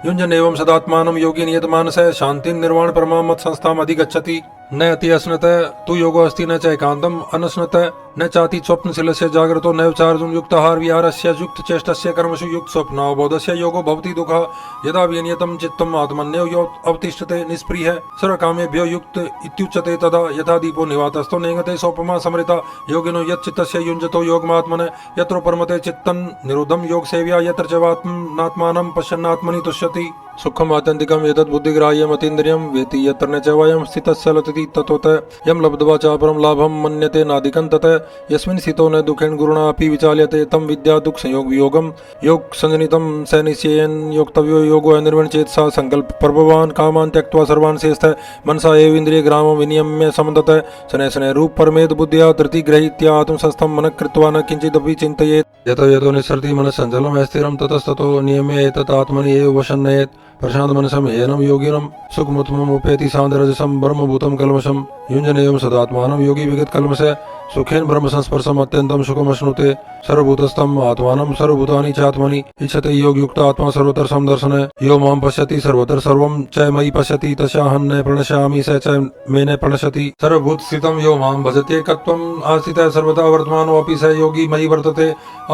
युञ्जन् एवं सदात्मानं योगी नियतमानसः शान्तिं निर्वाण परमां मत्संस्थाम् अधिगच्छति। न अति अश्नत तु योगो अस्ति न च एकान्तम् अनश्नत न चाति स्वप्नशीलस्य जागृतो नैव चार्जुन युक्ताहार विहारस्य युक्त चेष्टस्य कर्मसु युक्त स्वप्नावबोधस्य योगो भवति दुःखः यदा विनियतं चित्तम् आत्मन्येव यो अवतिष्ठते निष्प्रियः सर्वकामेभ्यो युक्त इत्युच्यते तदा यथा दीपो निवातस्थो नेङ्गते सोपमा समृता योगिनो यच्चित्तस्य युञ्जतो योगमात्मनः यत्र परमते चित्तं निरुद्धं योगसेव्या यत्र च वात्मनात्मानं पश्यन्नात्मनि तुष्यति। सुखम आत्यंतिकम एतद् बुद्धिग्राह्यम अतीन्द्रियम वेति यत्र न च वयं स्थितस्य लतति ततोत यम लब्ध्वा च परम लाभम मन्यते नादिकं तत यस्मिन् स्थितो न दुखेन गुरुणा अपि विचाल्यते तम विद्या दुख संयोग वियोगम योग संजनितम स निश्चयेन योक्तव्यो योगो निर्वण चेतसा संकल्प प्रभवान कामान त्यक्त्वा सर्वान् शेषतः मनसा एव इंद्रिय ग्रामं विनियम्य समदत शनैः शनैः रूप परमेद बुद्धिया धृति गृहीत्या आत्मसंस्थं मनः कृत्वा न किंचिदपि चिन्तयेत् यतो यतो निस्सरति मनः चञ्चलं स्थिरं ततस्ततो नियम्य एतत् आत्मनि एव वशन्नयेत् प्रशांत मनसम एनम योगिनम सुखमुत्तमम उपेति सान्द्रजसम ब्रह्मभूतम कल्मषम युञ्जनेयं सदात्मानं योगी विगत कल्मषे सुखेन ब्रह्म संस्पर्शम अत्यंतम सुखमश्नुते सर्वभूतस्थम आत्मानं सर्वभूतानि चात्मनि इच्छते योग युक्त आत्मा सर्वतर समदर्शन यो मां पश्यति सर्वतर सर्वं च मयि पश्यति तस्याहं न प्रणश्यामि स च मे न प्रणश्यति सर्वभूत स्थितं यो मां भजत्येकत्वम् आस्थितः सर्वदा वर्तमानोऽपि स योगी मयि वर्तते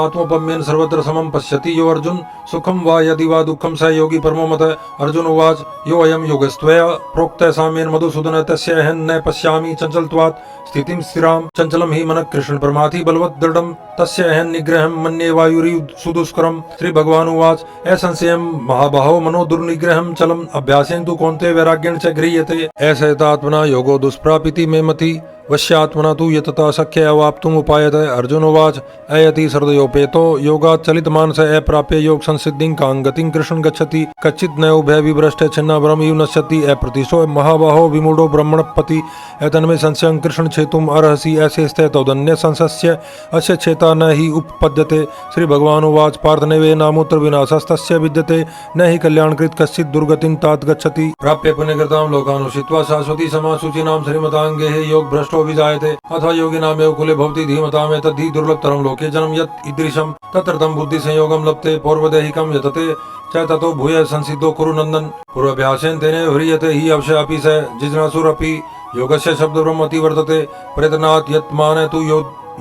आत्मोपम्येन सर्वत्र समं पश्यति यो अर्जुन सुखं वा यदि वा दुःखं स योगी परमो मतः अर्जुन उवाच यो अयं योगस्त्वया प्रोक्तः साम्येन मधुसूदन तस्य अहं न पश्यामि चञ्चलत्वात् स्थितिं स्थिरां चञ्चलं हि मनः कृष्ण प्रमाथि बलवत् दृढं तस्य अहं निग्रहं मन्ये वायुरिव सुदुष्करम् श्री भगवान उवाच असंशयं महाबाहो मनो दुर्निग्रहं चलम् अभ्यासेन तु कौन्तेय वैराग्येण च गृह्यते असहितात्मना योगो दुष्प्रापिति मे मति वश्यात्मना तु यतता शक्य अवाप्तुम् उपायते अर्जुन उवाच अयति सर्वयोपेतो योगात् चलित मानस अप्राप्य योग संसिद्धिं कां गतिं कृष्ण गच्छति कच्चित् न उभय विभ्रष्ट छिन्नाभ्रम इव नश्यति अप्रतिशो महाबाहो विमूढो ब्रह्मणपति एतन्मे संशयं कृष्ण छेतुम् अर्हसि ऐसे स्थे तदन्य संशस्य अस्य छेता न हि उपपद्यते श्री भगवान उवाच पार्थ नैवे नामूत्र विनाशस्तस्य विद्यते न हि कल्याणकृत कश्चित् दुर्गतिं तात गच्छति प्राप्य पुण्यकृतां लोकानुषित्वा शाश्वती समाशुचीनां श्रीमताङ्गे योग भ्रष्टो विजायते अथ योगिनामेव कुले भवति धीमताम् एतद्धि दुर्लभतरं लोके जन्म यत् ईदृशं तत्र तं बुद्धि संयोगं लप्ते पौर्वदेहिकं यतते च ततो भूय संसिद्धो कुरु नन्दन पूर्वाभ्यासेन तेने ह्रियते हि अवश्यपि स जिज्ञासुरपि योगस्य शब्द ब्रह्मति वर्तते प्रयत्नात् यत् माने तु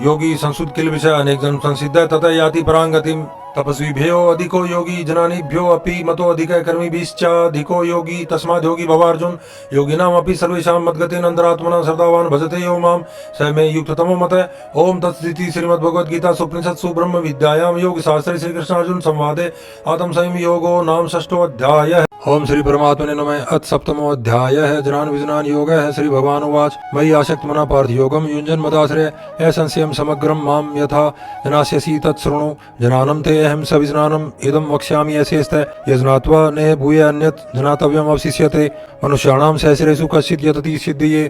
योगी संसुत किल विषय अनेक जन संसिद्ध तथा याति परांगतिम तपस्वीभ्यो अधिको योगी जनानिभ्यो अपि मतो अधिक कर्मिभिश्च अधिको योगी तस्माद् योगी भवार्जुन योगिनाम् अपि सर्वेषां मद्गतेन अन्तरात्मना श्रद्धावान् भजते यो मां स मे युक्ततमो मतः ओम तत्सदिति श्रीमद्भगवद्गीता उपनिषत्सु ब्रह्म विद्यायां योगशास्त्रे श्रीकृष्णार्जुन संवादे आत्म संयम योगो नाम षष्ठो अध्यायः। ओम श्री परमात्मने नमः। अथ सप्तमो अध्यायः जनान विजनान योगः। श्री भगवान उवाच मयि आसक्त मना पार्थ योगम युञ्जन मदाश्रय असंशयं समग्रं मां यथा जनास्यसि तत्शृणु जनानं ते अहं सविजनानम् इदं वक्ष्यामि यस्यैस्ते यज्ञात्वा न भूय अन्यत् जनातव्यम् अवशिष्यते मनुष्याणां सहस्रेषु कश्चित् यतति सिद्धये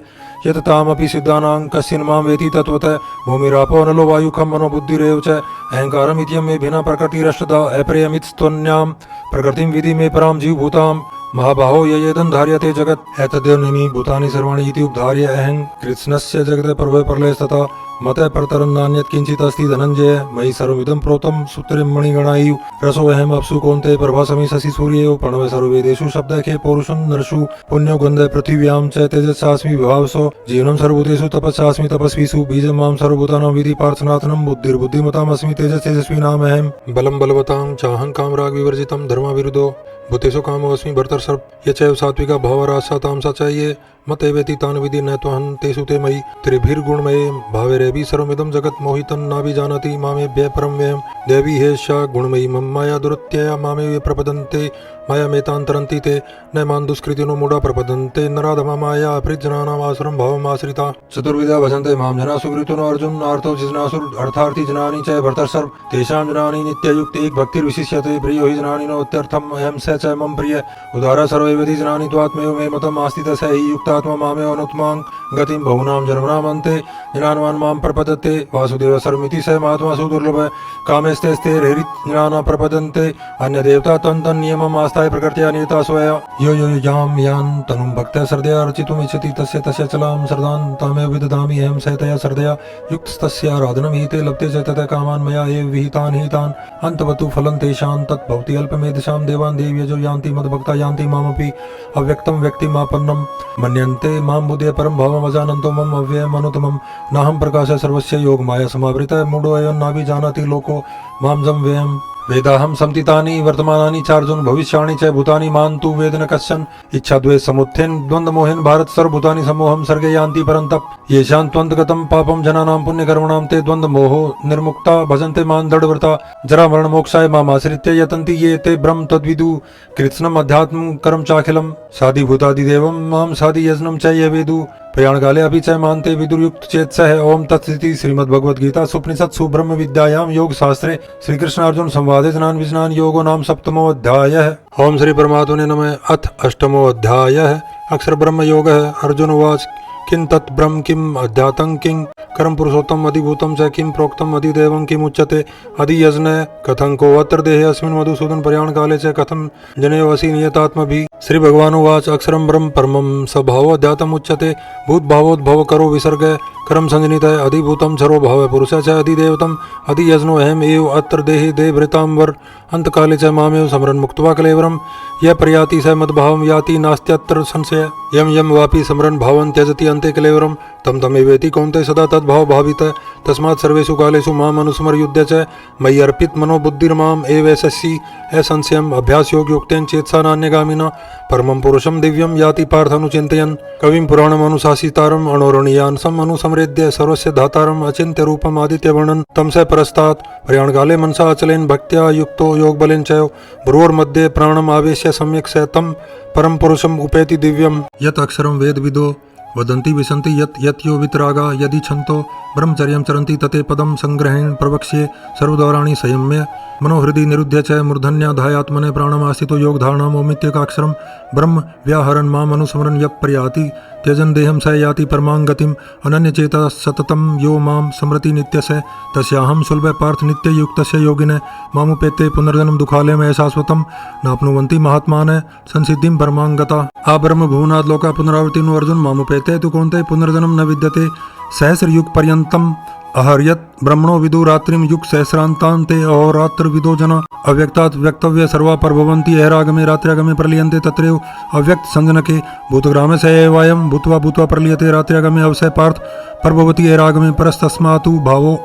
यततामपि सिद्धानां कश्चिन् मां वेति तत्त्वतः भूमिरापो नलो वायुः मनो बुद्धिरेव च अहङ्कारम् इत्ययं मे भिन्ना प्रकृतिरष्टधा अप्रियमित्स्त्वन्यां प्रकृतिं विधि मे परां जीवभूतां महाबाहो ययेदं धार्यते जगत् एतद्योनिनि भूतानि सर्वाणि इति उपधार्य अहं कृत्स्नस्य जगते प्रभवे प्रलयस्तथा मतः परतरं नान्यत् किंचित् अस्ति धनञ्जय मयि सर्वमिदं प्रोतं सूत्रे मणिगणायु रसो अहम् अप्सु कौन्तेय प्रभासमि शशि सूर्येव प्रणवे सर्ववेदेषु शब्दखे पौरुषं नरषु पुण्यो गन्धे पृथिव्यां च तेजस्सास्मि विभावसो जीवनं सर्वभूतेषु तपस्सास्मि तपस्विषु बीजं मां सर्वभूतानां विधि पार्थसनातनं बुद्धिर्बुद्धिमतामस्मि तेजस्तेजस्विनामहं बलं बलवतां चाहं कामराग विवर्जितं धर्मविरुद्धो भूतेषु कामोऽस्मि भर्तर् सर्व यचैव सात्विका भावरासा तामसा च ये मत एवेति तान् विधि न त्वहं तेषु ते मयि त्रिभिर्गुणमये भावेरेभि सर्वमिदं जगत् मोहितं नाभिजानाति मामेभ्यः परं व्ययं देवी हेष्या गुणमयी मम माया दुरत्यया मामेव प्रपदन्ते मायामेतान् तरन्ति ते न मां दुष्कृतिनो मूढा प्रपदन्ते नराधमा माया अपरिजनानाम् आसुरं भावम् आश्रिता चतुर्विधा भजन्ते मां जना सुकृतिनो अर्जुन आर्तो जिज्ञासुर अर्थार्थी जनानि च भर्तर् तेषां जनानि नित्ययुक्त एक भक्तिर्विशिष्यते प्रियो हि जनानिनो इत्यर्थम् अहं स च मम प्रिय उदारा सर्वैवेति जनानि त्वात्मैव मे मतम् आस्थितः स हि युक्तात्मा मामेव अनुत्मां गतिं बहुनां जन्मनाम् अन्ते जनानवान् मां प्रपदते वासुदेव सर्वमिति स महात्मा सुदुर्लभः कामेस्ते जनाना प्रपदन्ते अन्यदेवता तन्नियमम् आस्ताय प्रकृत्या नियता स्वया यो यां तनुं भक्त्या श्रद्धया रचितुमिच्छति तस्य चलां श्रद्धां तामेव विदधामि अहं स तया श्रद्धया युक्तस्तस्य आराधनं हि ते लभते च ततः कामान् मया एव विहितान् हितान् अन्तवतु फलं तेषां तत् भवति अल्पमेधसां देवान् देव्यजो यान्ति मद्भक्ता यान्ति मामपि अव्यक्तं व्यक्तिमापन्नं मन्यन्ते मां बुद्धे परं भावमजानन्तो मम अव्ययम् अनुत्तमं नाहं प्रकाशः सर्वस्य योगमाया समावृतः मूढो अयं नाभिजानाति लोको मां जं व्ययम् वेदाहं संतितानि वर्तमानानि चार्जुन भविष्याणि च भूतानि मान्तु वेद न कश्चन इच्छा द्वेष समुत्थेन द्वंद्व मोहेन भारत सर्वभूतानि समूहं सर्गे यान्ति परन्तप येषां त्वन्तगतं पापं जनानां पुण्यकर्मणां ते द्वंद्व मोहो निर्मुक्ता भजन्ते मां दृढव्रता जरा मरण मोक्षाय मामाश्रित्य यतन्ति ये ते ब्रह्म तद्विदु कृत्स्नम् अध्यात्मं कर्म चाखिलम् साधि भूतादिदेवं मां साधि यज्ञं च ये वेदु प्रयाण काले अभी च मानते विदुर्युक्त चेतसः ओम तत्सदिति श्रीमद्भगवद्गीता सुपनिषत्सु ब्रह्म विद्यायां योग शास्त्रे श्री कृष्ण अर्जुन संवादे ज्ञान विज्ञान योगो नाम सप्तमो अध्यायः। ओम श्री परमात्मने नमः। अथ अष्टमो अध्यायः। अक्षर ब्रह्म योगः। अर्जुन उवाच किं तत् ब्रह्म किम अध्यातं किं कर्म पुरुषोत्तम अधिभूतं च किं प्रोक्तम अधिदेवं किम उच्यते अधियज्ञ कथं को अत्र देहे अस्मिन् मधुसूदन प्रयाण काले च कथं जनेयो असि नियतात्मभिः। श्री भगवानुवाच अक्षरं ब्रह्म परमं सभावो अध्यात्म उच्यते भूत भावोद्भव करो विसर्ग कर्म संजनितः अधिभूतं क्षरो भाव पुरुष च अधिदेवतम अधियज्ञो अहम एव अत्र देहि देवभृतांवर अंतकाले च मामेव स्मरन् मुक्त्वा कलेवरं यः प्रयाति स मद्भावं याति नास्त्यत्र संशय यम यम वापि स्मरन् भावं त्यजति अन्ते कलेवरं तम तमेवेति कौन्तेय सदा तद्भाव भावित तस्मात् सर्वेषु कालेषु माम् अनुस्मरयुध्य च मयि अर्पित मनो बुद्धिर्माम् एवैषसि असंशयम् अभ्यास योग युक्तेन चेतसा नान्यगामिना परमं पुरुषं दिव्यं याति पार्थानुचिन्तयन् कविं पुराणम् अनुशासितारम् अणोरणीयान् अनुसमृद्य सर्वस्य धातारम् अचिन्त्य रूपम् आदित्यवर्णन् तं स परस्तात् प्रयाणकाले मनसा अचलेन भक्त्या युक्तो योगबलेन च भ्रुवोर्मध्ये प्राणम् आवेश्य सम्यक् स तं परम पुरुषम् उपेति दिव्यम् यत् अक्षरं वेदविदो वदन्ति विसन्ति यत् यो वितरागा यदि छन्तो ब्रह्मचर्यं चरन्ति तते पदं संग्रहेण प्रवक्ष्ये सर्वद्वाराणि संयम्य मनोहृदि निरुध्य च मूर्धन्याधायात्मने प्राणमास्थितो योगधारणामोमित्येकाक्षरं ब्रह्म व्याहरन् माम् अनुस्मरन् यः प्रयाति त्यजन् देहं स याति परमां गतिम् अनन्यचेतः सततं यो मां स्मरति नित्यस्य तस्याहं सुलभे पार्थ नित्ययुक्तस्य योगिने मामुपेते पुनर्जन्म दुःखालयम् शाश्वतं नाप्नुवन्ति महात्मानः संसिद्धिं परमां गताः। आ ब्रह्म भुवनाद् लोका पुनरावर्तिनो अर्जुन मामुपेते तु कौन्तेय पुनर्जन्म न विद्यते सहस्रयुग पर्यन्तम् अहर्यत् ब्रह्मणो विदु रात्रिं युग सहस्रान्तान्ते अहोरात्र विदो जना अव्यक्तात् व्यक्तव्य सर्वा परभवन्ति ऐरागमे रात्र्यागमे प्रलीयन्ते तत्रैव अव्यक्त संजनके भूतग्रामे स एवायं भूत्वा भूत्वा प्रलीयते रात्र्यागमे अवसय पार्थ परभवति ऐरागमे परस्तस्मातु भावो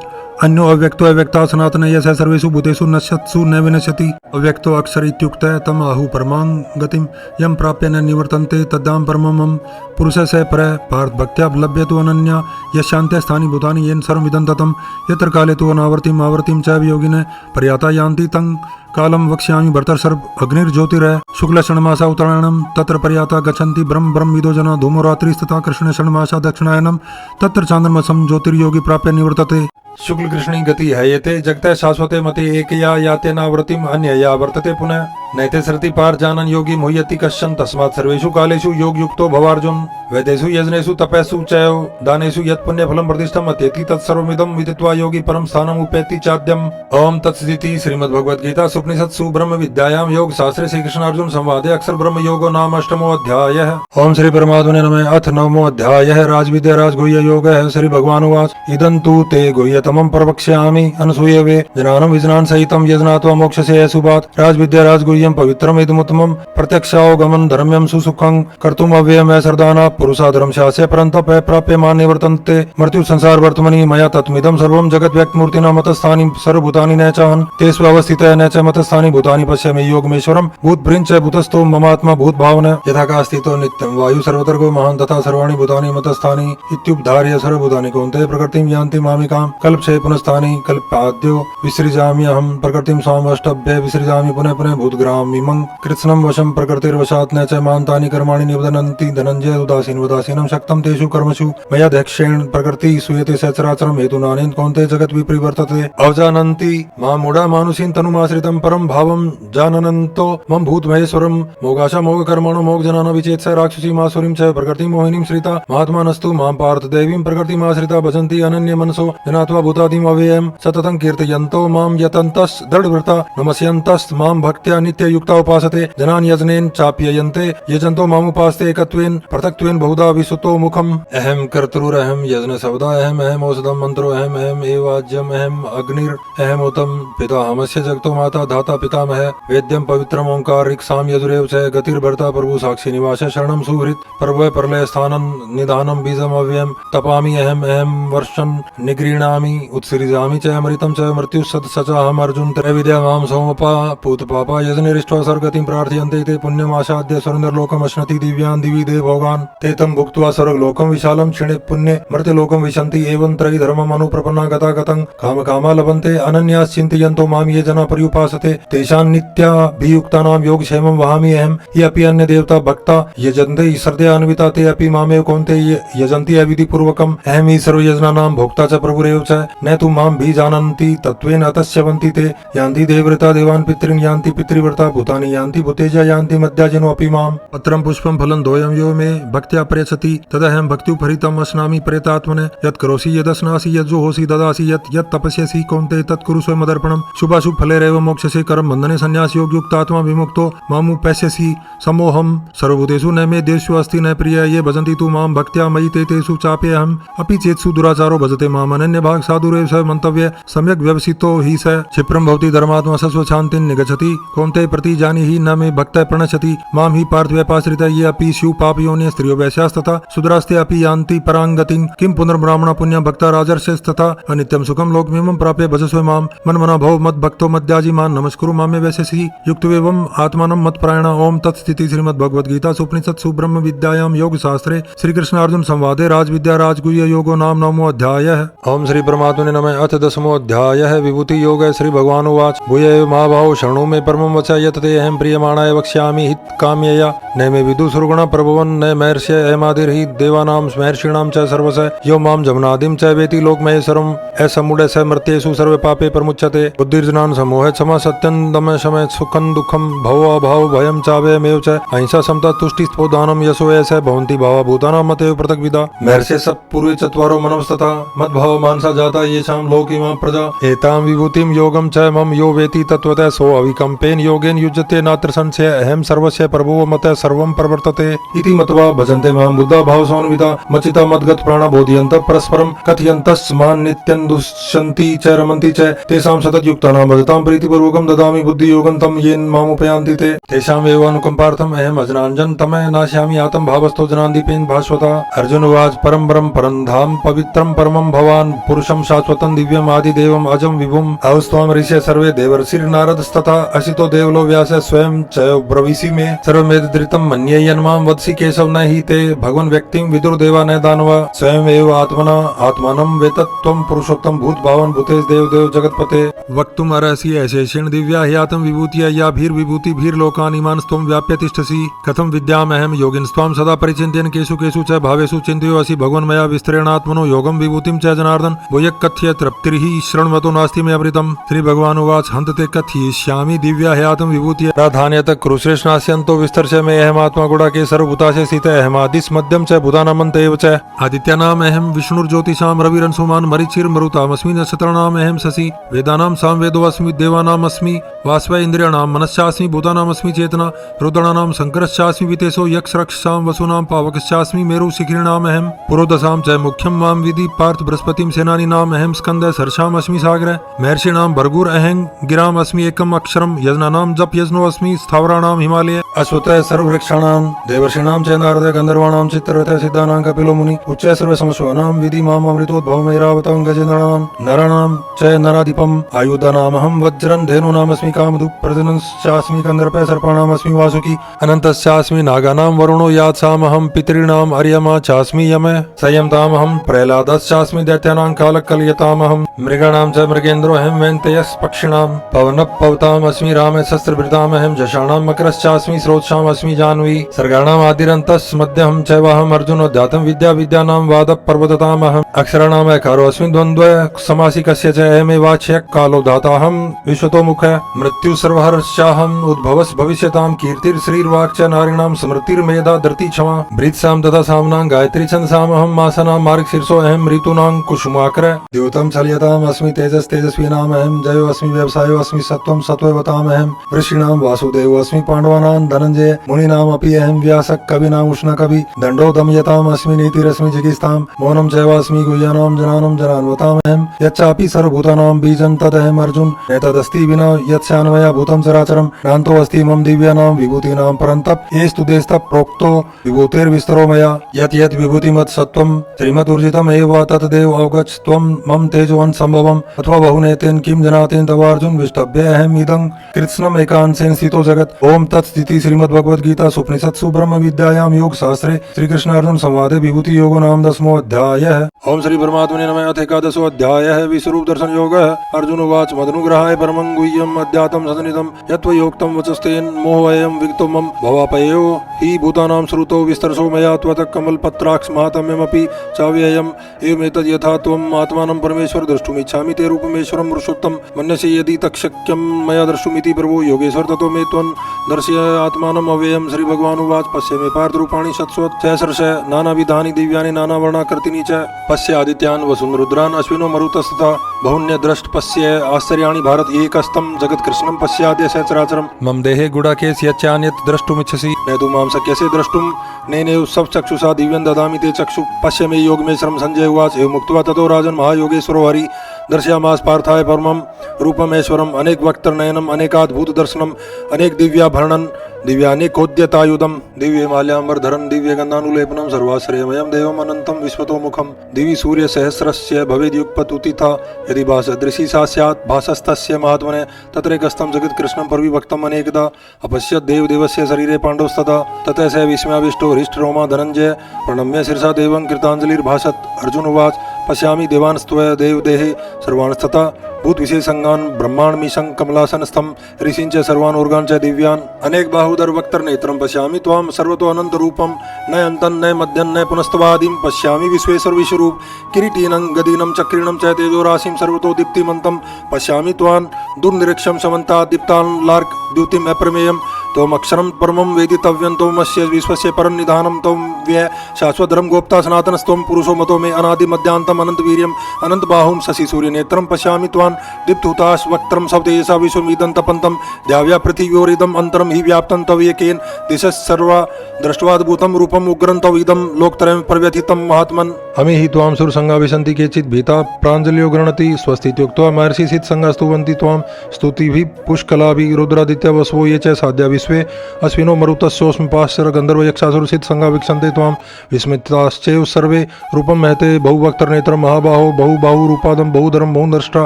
अन्यो अव्यक्तो अव्यक्ता सनातन यस्य सर्वेषु भूतेषु नश्यत्सु न विनश्यति अव्यक्तो अक्षर इत्युक्तः तम आहु परमां गतिं यं प्राप्य न निवर्तन्ते तद्धाम परमं पुरुषस्य परः पार्थ भक्त्या लभ्यतु अनन्या यशान्ते स्थानि भूतानि येन सर्वमिदं ततं यत्र काले तु अनावर्तिम् आवर्तिं च योगिनः पर्याता यान्ति तं कालं वक्ष्यामि भर्तर्षर्भ अग्निर्ज्योतिरः शुक्ल षण्मासा उत्तरायणं तत्र पर्याता गच्छन्ति ब्रह्मविदो जना धूमो रात्रिस्तथा कृष्ण षण्मासा दक्षिणायनं तत्र चान्द्रमसं ज्योतिर्योगी प्राप्य निवर्तते। शुक्ल कृष्णी गति हयते जगते शाश्वते मते एकया याते नावृतिम अन्यया वर्तते पुनः नैते सृति पार जानन योगी मुह्यति कश्चन तस्मात् सर्वेषु कालेषु योग युक्तो भवार्जुन वेदेषु यज्ञेषु तपेषु चैव दानेषु यत् पुण्य फलं प्रतिष्ठम् अत्येति तत्सर्वमिदं विदित्वा योगी परम स्थानम् उपेति चाद्यम्। ओम तत्सदिति श्रीमद्भगवद्गीता उपनिषत्सु ब्रह्म विद्यायां योग शास्त्रे श्री कृष्ण अर्जुन संवादे अक्षर ब्रह्म योगो नाम अष्टमो अध्यायः। ओम श्री परमात्मने नमः। अथ नवमो अध्यायः। राजविद्या राजगुह्य योगः। श्री भगवानुवाच इदं तु ते गुह्यतमं प्रवक्ष्यामि अनसूयवे जनानं विजनान् सहितं यज्ञात्वा मोक्षसे सुभात् राजविद्या राजगुह्यं पवित्रम् इदमुत्तमं प्रत्यक्षावगमनं धर्म्यं सुसुखं कर्तुम् अव्ययम् सर्वदाना पुरुषा धर्मशास्त्रे परन्तप प्राप्य मां निवर्तन्ते मृत्यु संसार वर्तमनि मया तत्मिदं सर्वं जगत् व्यक्तमूर्तिना मतस्थानि सर्वभूतानि न चाहन् तेषु अवस्थितः न च मतस्थानि भूतानि पश्यामि योगमेश्वरं भूतभृञ्च भूतस्थो ममात्मा भूतभावन यथा कास्थितो नित्यं वायु सर्वतर्गो महान् तथा सर्वाणि भूतानि मतस्थानि इत्युपधार्य सर्वभूतानि कौन्तेय प्रकृतिं यान्ति मामिकां कल्पसे पुनस्तानि कल्पाद्यो विसृजाम्यहं प्रकृतिं स्वामष्टभ्य विसृजामि पुनः पुनः भूतग्रामीमं कृत्स्नं वशं प्रकृतिर्वशात् न च मान्तानि कर्माणि निबध्नन्ति धनञ्जय उदासीनं शक्तं तेषु कर्मसु मया दक्षेण प्रकृति सूयते सचराचरं हेतुनानेन कौन्तेय जगत् विपरिवर्तते अवजानन्ति मां मूढा मानुषीं तनुमाश्रितं परं भावं जानन्तो मम भूतमहेश्वरं मोगाशा मोगकर्मणो मोगजनानो विचेत्स राक्षसीमासुरीं च प्रकृतिं मोहिनीं श्रिता महात्मानस्तु मां पार्थ देवीं प्रकृतिमाश्रिता भजन्ति अनन्यमनसो जनात्वा भूतादिम् अव्ययम् सततं कीर्तयन्तो मां यतन्तस् दृढव्रता नमस्यन्तस् मां भक्त्या नित्य युक्ता उपासते जनान यजनेन चाप्ययन्ते यजन्तो मामुपास्ते एकत्वेन पृथक्त्वेन बहुधा विसुतो मुखम। अहम कर्तृरहम यजन सवदा अहम औषधम मंत्रो अहम एवाज्यम अहम अग्निर अहम उत्तम पिता हमस्य जगतो माता धाता पितामह वेद्यम पवित्रम ओंकार ऋक्साम यजुरेव च गतिर्भर्ता प्रभु साक्षी निवास शरणम सुहृत प्रभु प्रलय स्थानम निधानम बीजम अव्ययम तपामि अहम वर्षं निगृह्णामि उत्सृजामि च अमृतम च मृत्यु सत सचाहम अर्जुन त्रैविद्या माम सोमपा पूत पापा यजनिरिष्टो सर्गतिं प्रार्थयन्ते ते पुण्यमासाद्य सुरेंद्रलोकम अश्नति दिव्यान् दिवि देव भोगान् ते तं भुक्त्वा स्वर्गलोकं विशालं क्षिणे पुण्ये मर्त्यलोकं विशन्ति एवं त्रयी धर्मम् अनुप्रपन्ना गता गतं काम कामा लभन्ते अनन्यास चिन्तयन्तो मां ये जना पर्युपासते तेषां नित्याभियुक्तानां योगक्षेमं वहामि अहम् ये अपि अन्य देवता भक्ता यजन्ते श्रद्धया अन्विता ते अपि मामेव कौन्ते यजन्ति अविधि पूर्वकम् अहम् ही सर्वयजनानां भोक्ता च प्रभुरेव च न तु मां भी जानन्ति तत्त्वेन अतस्यवन्ति ते यान्ति देवव्रता देवान् पितॄन् यान्ति पितृव्रता भूतानि यान्ति भूतेजा यान्ति मध्याजिनो अपि माम् पत्रं पुष्पं फलं दोयं यो मे भक्त्या प्रयच्छति तदहं भक्त्युपहृतम् अस्नामि प्रेतात्मने यत् करोसि यदस्नासि यज्जुहोसि ददासि यत् तपस्यसि कौन्ते तत् कुरु स्वयमदर्पणम् शुभाशुभ फलेरेव मोक्षसे कर्म बन्धने संन्यास योगयुक्तात्मा विमुक्तो मामुपैस्यसि सम्मोहम् सर्वभूतेषु न मे देषु अस्ति न प्रिय ये भजन्ति तु मां भक्त्या मयि ते तेषु चाप्यहम् अपि चेत्सु दुराचारो भजते माम् अनन्य भाग साधुरेव स मंतव्य सम्यक् व्यवसितो हि स क्षिप्रं भवति धर्मात्मा सस्व शान्तिं निगच्छति कौन्ते प्रति जानीहि न मे भक्तः प्रणश्यति मां हि पार्थव्यपाश्रिता ये अपि स्युः पापयोनिः स्त्रियो वैश्यास्तथा शूद्रास्ते अपि यान्ति परां गतिं किं पुनर्ब्राह्मणा पुण्या भक्ता राजर्षयस्तथा अनित्यं सुखं लोकमिमं प्राप्य भजस्व मां मन्मना भव मद्भक्तो मद्याजी मां नमस्कुरु मामे वैश्यसि युक्तवेवम् आत्मानं मत्परायण ओम तत्स्थिति श्रीमद्भगवद्गीतासु उपनिषत्सु ब्रह्म विद्यायां योगशास्त्रे श्रीकृष्णार्जुन संवादे राजविद्या राजगुह्य योगो नाम नवमो अध्यायः। ओम श्री परमात्मने नमः। अथ दशमो अध्यायः विभूति योग। श्री भगवान उवाच भूय महाभाव शृणु मे परमं वच यत् ते अहं प्रीयमाणाय वक्ष्यामि हित काम्यया न मे विदुषुर्गुण प्रभवन् न महर्षय अहमादिर्हि देवानां महर्षीणां च सर्वस्य यो मां जमनादिं च वेति लोकमहेश्वरम् असम्मूढः स मर्त्येषु सर्वे पापे प्रमुच्यते बुद्धिर्जनान् सम्मोहः क्षमा सत्यं दमः शमः सुखं दुःखं भव अभाव भयं चाभयमेव च अहिंसा समता तुष्टि दानं यशो ऐसा भवन्ति भावा भूतानां मतेव पृथग्विदा महर्षयः सब पूर्वे चत्वारो मनवस्तथा मद्भाव मानसा जाता येषां लोकिमां प्रजा एतां विभूतिं योगं च मम यो वेति तत्त्वतः सो अविकम्पेन योगेन युज्यते नात्र संशय अहं सर्वस्य प्रभुः मतः सर्वं प्रवर्तते इति मत्वा भजन्ते मां बुद्धा भावसमन्विता मच्चिता मद्गत प्राणा बोधयन्तः परस्परं कथयन्तस्मान् नित्यं दुष्यन्ति च रमन्ति च तेषां सततयुक्तानां भजतां प्रीतिपूर्वकं ददामि बुद्धियोगं तं येन मामुपयान्ति ते तेषाम् एव अनुकम्पार्थम् अहम् अजनाञ्जन तमः नाशयामि आत्म भावस्थो जनान्दीपेन भास्वता। अर्जुन उवाच परं परं धाम पवित्रं परमं भवान् पुरुषं शाश्वतं दिव्यम् आदिदेवम् अजं विभुम् अवस्त्वां ऋषयः सर्वे देवर्षिर्नारदस्तथा असितो देवलो व्यासः स्वयं च ब्रवीषि मे सर्वमेतद्धृतं मन्ये यन्मां वदसि केशव न हि ते भगवन् व्यक्तिं विदुर्देवा न दानवा स्वयं एव आत्मना आत्मानं वेतत् त्वं पुरुषोत्तम भूत भावन भूतेश देव जगतपते वक्तुम् अर्हसि ऐशेषेण दिव्या ह्यातं विभूतिया या भीर्लोकान् इमांस्त्वं व्याप्य तिष्ठसि कथं विद्यामहं योगिनस्त्वां सदा परिचिन्तयन् केषु केषु च भावेषु चिन्तयोऽसि भगवन् मया विस्तरेणात्मनो योगं विभूतिं च जनार्दन भूय कथ्य तृप्तिर्हि शृण्वतो नास्ति मे अमृतम्। श्री भगवान् उवाच हन्त ते कथयिष्यामि दिव्या ह्यातं विभूतिया प्राधान्यतः कुरुश्रेष्ठनास्यन्तो विस्तरस्य मे अहमात्मा गुडाके सर्वभूताशे स्थितः अहमादिस् मध्यं च भूतानामन्त एव च आदित्यानाम् अहं विष्णुर्ज्योतिषां रविरंशुमान् मरीचिर्मरुतामस्मि नक्षत्राणाम् अहं शशि वेदानां सामवेदोऽस्मि देवानामस्मि वासव इन्द्रियाणां मनश्चास्मि भूतानामस्मि चेतना रुद्राणां शङ्करश्चास्मि वितेशो यक्षरक्षां वसूनां पावकश्चास्मि मेरु शिखिरीणाम् अहं पुरोदशां च मुख्यं मां विधि पार्थ बृहस्पतिं सेनानीनाम् अहं स्कन्दः सर्षाम् अस्मि सागरः महर्षीणां भर्गुर् अहं गिराम् अस्मि एकम् अक्षरम् यजनानां जप यजनो अस्मि स्थावराणां हिमालय अश्वतः सर्ववृक्षाणां देवर्षीणां च नारदः गन्धर्वाणां चित्ररथः सिद्धानां कपिलो मुनि उच्च सर्वसमस्वानां विधि माम् अमृतोद्भवमेरावतं गजेन्द्राणां नराणां च नराधिपम् आयुधानामहं वज्रं धेनूनामस्मि कामधुक् प्रजनश्चास्मि कन्दर्पः सर्पाणामस्मि वासुकी अनन्तश्चास्मि नागानां वरुणो यात्सामहं पितॄणाम् अर्यमा चास्मि यमः संयमतामहं प्रह्लादश्चास्मि दैत्यानां कालः कलयतामहं मृगाणां च मृगेन्द्रो अहं वैनतेयः पक्षिणां पवनः पवतामस्मि रामः शस्त्रभृतामहं जषाणां मकरश्चास्मि स्रोतसाम् अस्मि जाह्नवी सर्गाणाम् आदिरन्तस्मद्यहं चैवाहम् अर्जुनो ध्यातं विद्यानां वादः पर्वततामहम् अक्षराणाम् अकारोऽस्मि द्वन्द्वः समासिकस्य च अहमेवाच्यः कालो दाताहं विश्वतोमुखः मृत्यु सर्वहरश्चाहम् उद्भवस् भविष्यतां कीर्तिर्श्रीर्वाक् च नारीणां स्मृतिर्मेधा धृति क्षमा भृत्सां तथा साम्नां गायत्री छन्दसामहं मासनां मार्गशीर्षो अहं ऋतूनां कुसुमाकर द्यूतं छलयताम् अस्मि तेजस्तेजस्वीनाम् अहं जयो अस्मि व्यवसायो अस्मि सत्त्वं सत्त्ववतामहं ऋषीणां वासुदेव अस्मि पांडवानां धनंजय मुनीनाम अपि अहं व्यासः कविनाम उष्ण कवि दंडो दमयताम अस्मि नीतिरस्मि जिगीस्ताम मौनं चैवास्मि गुह्यानां जनानां जनान्वतामहं यच्चापि सर्वभूतानां बीजं तदहम् अर्जुन एतदस्ति विना यत्स्यान्मया भूतं चराचरं नान्तो अस्ति मम दिव्यानां विभूतीनां परन्तप येस्तु देस्तप प्रोक्तो विभूतिर्विस्तरो मया यत् यत् विभूतिमत् सत्त्वं श्रीमदूर्जितम् एव ततदेव अवगच्छ त्वं मम तेजोवन् संभवम् अथवा बहुनेतेन किं जनातेन तव अर्जुन विष्टभ्य अहम् इदं कृत्स्नम् एकांशेन स्थितो जगत् ओम तत्स्थिति श्रीमद्भगवद्गीता उपनिषत्सु ब्रह्म विद्यायां योग शास्त्रे श्री कृष्ण अर्जुन संवादे विभूति योगो नाम 10वां अध्यायः। ओम श्री परमात्मने नमः। अथ एकादशो अध्यायः विश्वरूप दर्शन योगः। अर्जुन उवाच मदनुग्रहाय परमं गुह्यम् अध्यात्मं सदनिधं यत्त्वयोक्तं वचस्तेन मोहवयं विगतो मम भवापयो हि भूतानां श्रुतो विस्तरसो मया त्वत् कमलपत्राक्ष माहात्म्यमपि चाव्ययम् एवमेतद् यथा त्वम् आत्मानं परमेश्वर द्रष्टुमिच्छामि ते रूपमेश्वरं पुरुषोत्तम मन्यसे यदि तत्शक्यं मया द्रष्टुमिति प्रभो योगेश्वर ततो मे त्वं दर्शय आत्मानम् अव्ययम्। श्री भगवानुवाच पश्य मे पार्थ रूपाणि शतशोऽथ सहस्रश नानाविधानि दिव्यानि नानावर्णाकृतीनि च पश्य आदित्यान् वसून् रुद्रान् अश्विनो मरुतस्तथा बहुन्यद्रष्ट पश्य आश्चर्याणि भारत एकस्तं जगत्कृष्णं पश्याद्य सचराचरम् मम देहे गुडाकेश यच्चान्यत् द्रष्टुमिच्छसि न तु मां शक्यसे द्रष्टुं नैनेव सब चक्षुषा दिव्यं ददामि ते चक्षु पश्य मे योगमेश्वरं। संजय उवाच एवमुक्त्वा ततो राजन् महायोगेश्वरो हरि दर्शयामास पार्थाय परमं रूपमेश्वरम् अनेक वक्त्रनयनम् अनेकाद्भुत दर्शनम् अनेक दिव्याभरणं दिव्यानेकोद्यतायुधं दिव्यमाल्याम्बरधरं दिव्यगन्धानुलेपनं सर्वाश्रयमयं देवम् अनन्तं विश्वतोमुखं दिवि सूर्यसहस्रस्य भवेद्युगपतुतिथा यदि भासदृशी सा स्यात् भासस्तस्य महात्मने तत्रैकस्तं जगत्कृष्णं परिविभक्तम् अनेकदा अपश्यत् देवदेवस्य शरीरे पाण्डवस्तथा ततः स विस्मयाविष्टो हृष्टरोमा धनञ्जय प्रणम्य शिरसा देवं कृताञ्जलिर्भाषत्। अर्जुन उवाच पश्यामि देवांस्त्वया देवदेहे सर्वांस्तथा भूतविशेषांगान् ब्रह्माण्मीशं कमलासनस्थं ऋषींच सर्वान् ऊर्गान् च दिव्यान् अनेक बाहुदर वक्त्र नेत्रं पश्यामि त्वां सर्वतो अनंत रूपं न अन्तं न मध्यं न पुनस्तवादिं पश्यामि विश्वेश्वर विश्वरूप किरीटीनं गदीनं चक्रिणं च तेजोराशिं सर्वतो दीप्तिमन्तं पश्यामि त्वां दुर्निरीक्षं समन्तात् दीप्तान् लार्क द्युतिम् अप्रमेयं त्वमक्षरं परमं वेदितव्यं त्वमस्य विश्वस्य परन्निधानं त्वं व्यय शाश्वतरं गोप्ता सनातनस्त्वं पुरुषो मतो मे अनादि मध्यान्तम् अनन्तवीर्यम् अनन्तबाहुं शशि सूर्यनेत्रं पश्यामि त्वां दीप्तहुताश वक्त्रं सप्तयसा विश्वमिदं तपन्तं द्याव्या पृथिव्योरिदम् अन्तरं हि व्याप्तं तवेकेन दिशः सर्वा दृष्ट्वाद्भुतं रूपम् उग्रं तव इदं लोकत्रयं प्रव्यथितं महात्मन् अमी हि त्वां सुरसंगा विशन्ति केचित् भीता प्राञ्जलियो गृह्णन्ति स्वस्तीत्युक्त्वा महर्षि सिद्धसंगा स्तुवन्ति त्वां स्तुतिभिः पुष्कलाभिः रुद्रादित्य वसवो ये च साध्या विश्वे अश्विनो मरुतस्योऽस्मि पाश्चर गन्धर्व यक्षासुर सिद्धसंगा वीक्षन्ते त्वां विस्मिताश्चैव सर्वे रूपं महते बहुवक्त्रनेत्रं महाबाहो बहुबाहुरूपादं बहुधरं बहुदृष्टा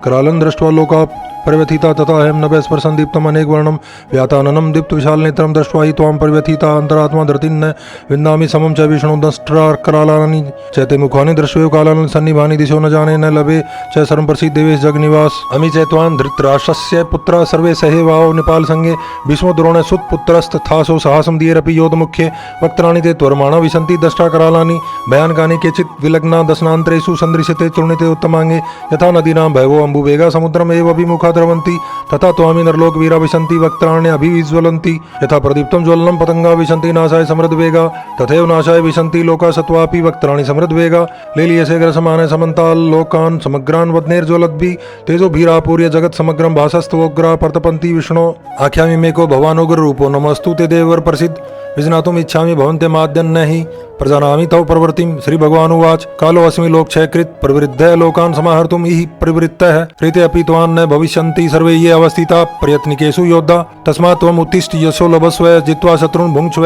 करालं दृष्ट्वा लोका परिव्यथिता तथा अहं नभः स्पर्शं दीप्तम् अनेक वर्णं व्याताननं दीप्त विशाल नेत्रं दृष्ट्वा हि त्वां परिव्यथिता अंतरात्मा धृतिं न विन्दामि समं च विष्णु दंष्ट्राकरालानि चैते मुखानि दृश्यो कालानि सन्निभानि दिशो न जाने न लभे च सर्वं प्रसीद देवेश जगनिवास अमी च त्वां धृतराष्ट्रस्य पुत्र सर्वे सहेवाओ नेपाल संगे भीष्मो द्रोण सुतपुत्रस्तथासो साहसं दीयरपि योधमुख्ये वक्त्राणि ते त्वरमाणा विशन्ति दष्टाकरालानि भयानकानि केचित् विलग्ना दशनान्तरेषु सन्दृश्यते चूर्णिते उत्तमाङ्गे यथा नदीनां भैवो अम्बुवेगा समुद्रमेव अभिमुखा द्रवन्ति तथा त्वामि नरलोकवीरा विशन्ति वक्त्राणि अभिविज्वलन्ति यथा प्रदीप्तं ज्वलनं पतंगा विशन्ति नाशाय समृद्धवेगा तथैव नाशाय विशन्ति लोका सत्वापि वक्त्राणि समृद्धवेगा लेलीयसे ग्रसमाने समन्ताल् लोकान् समग्रान् वदनेर्ज्वलद्भिः तेजोभिरापूर्य जगत् समग्रं भासस्तवोग्रा प्रतपन्ति विष्णो आख्यामि मे को भवानुग्र रूपो नमस्तु ते देववर प्रसिद्ध विज्ञातुम् इच्छामि भवन्त्यमाद्यं न हि प्रजानामि तव प्रवृत्तिं। श्री भगवानुवाच कालो अस्मि लोकक्षयकृत् प्रवृद्धः लोकान् समाहर्तुम् इह प्रवृत्तः ऋते अपि त्वां न भविष्यन्ति सर्वे ये अवस्थिता प्रयत्निकेषु योद्धा तस्मात् त्वम् उत्तिष्ठ यशो लभस्व जित्वा शत्रून् भुङ्क्ष्व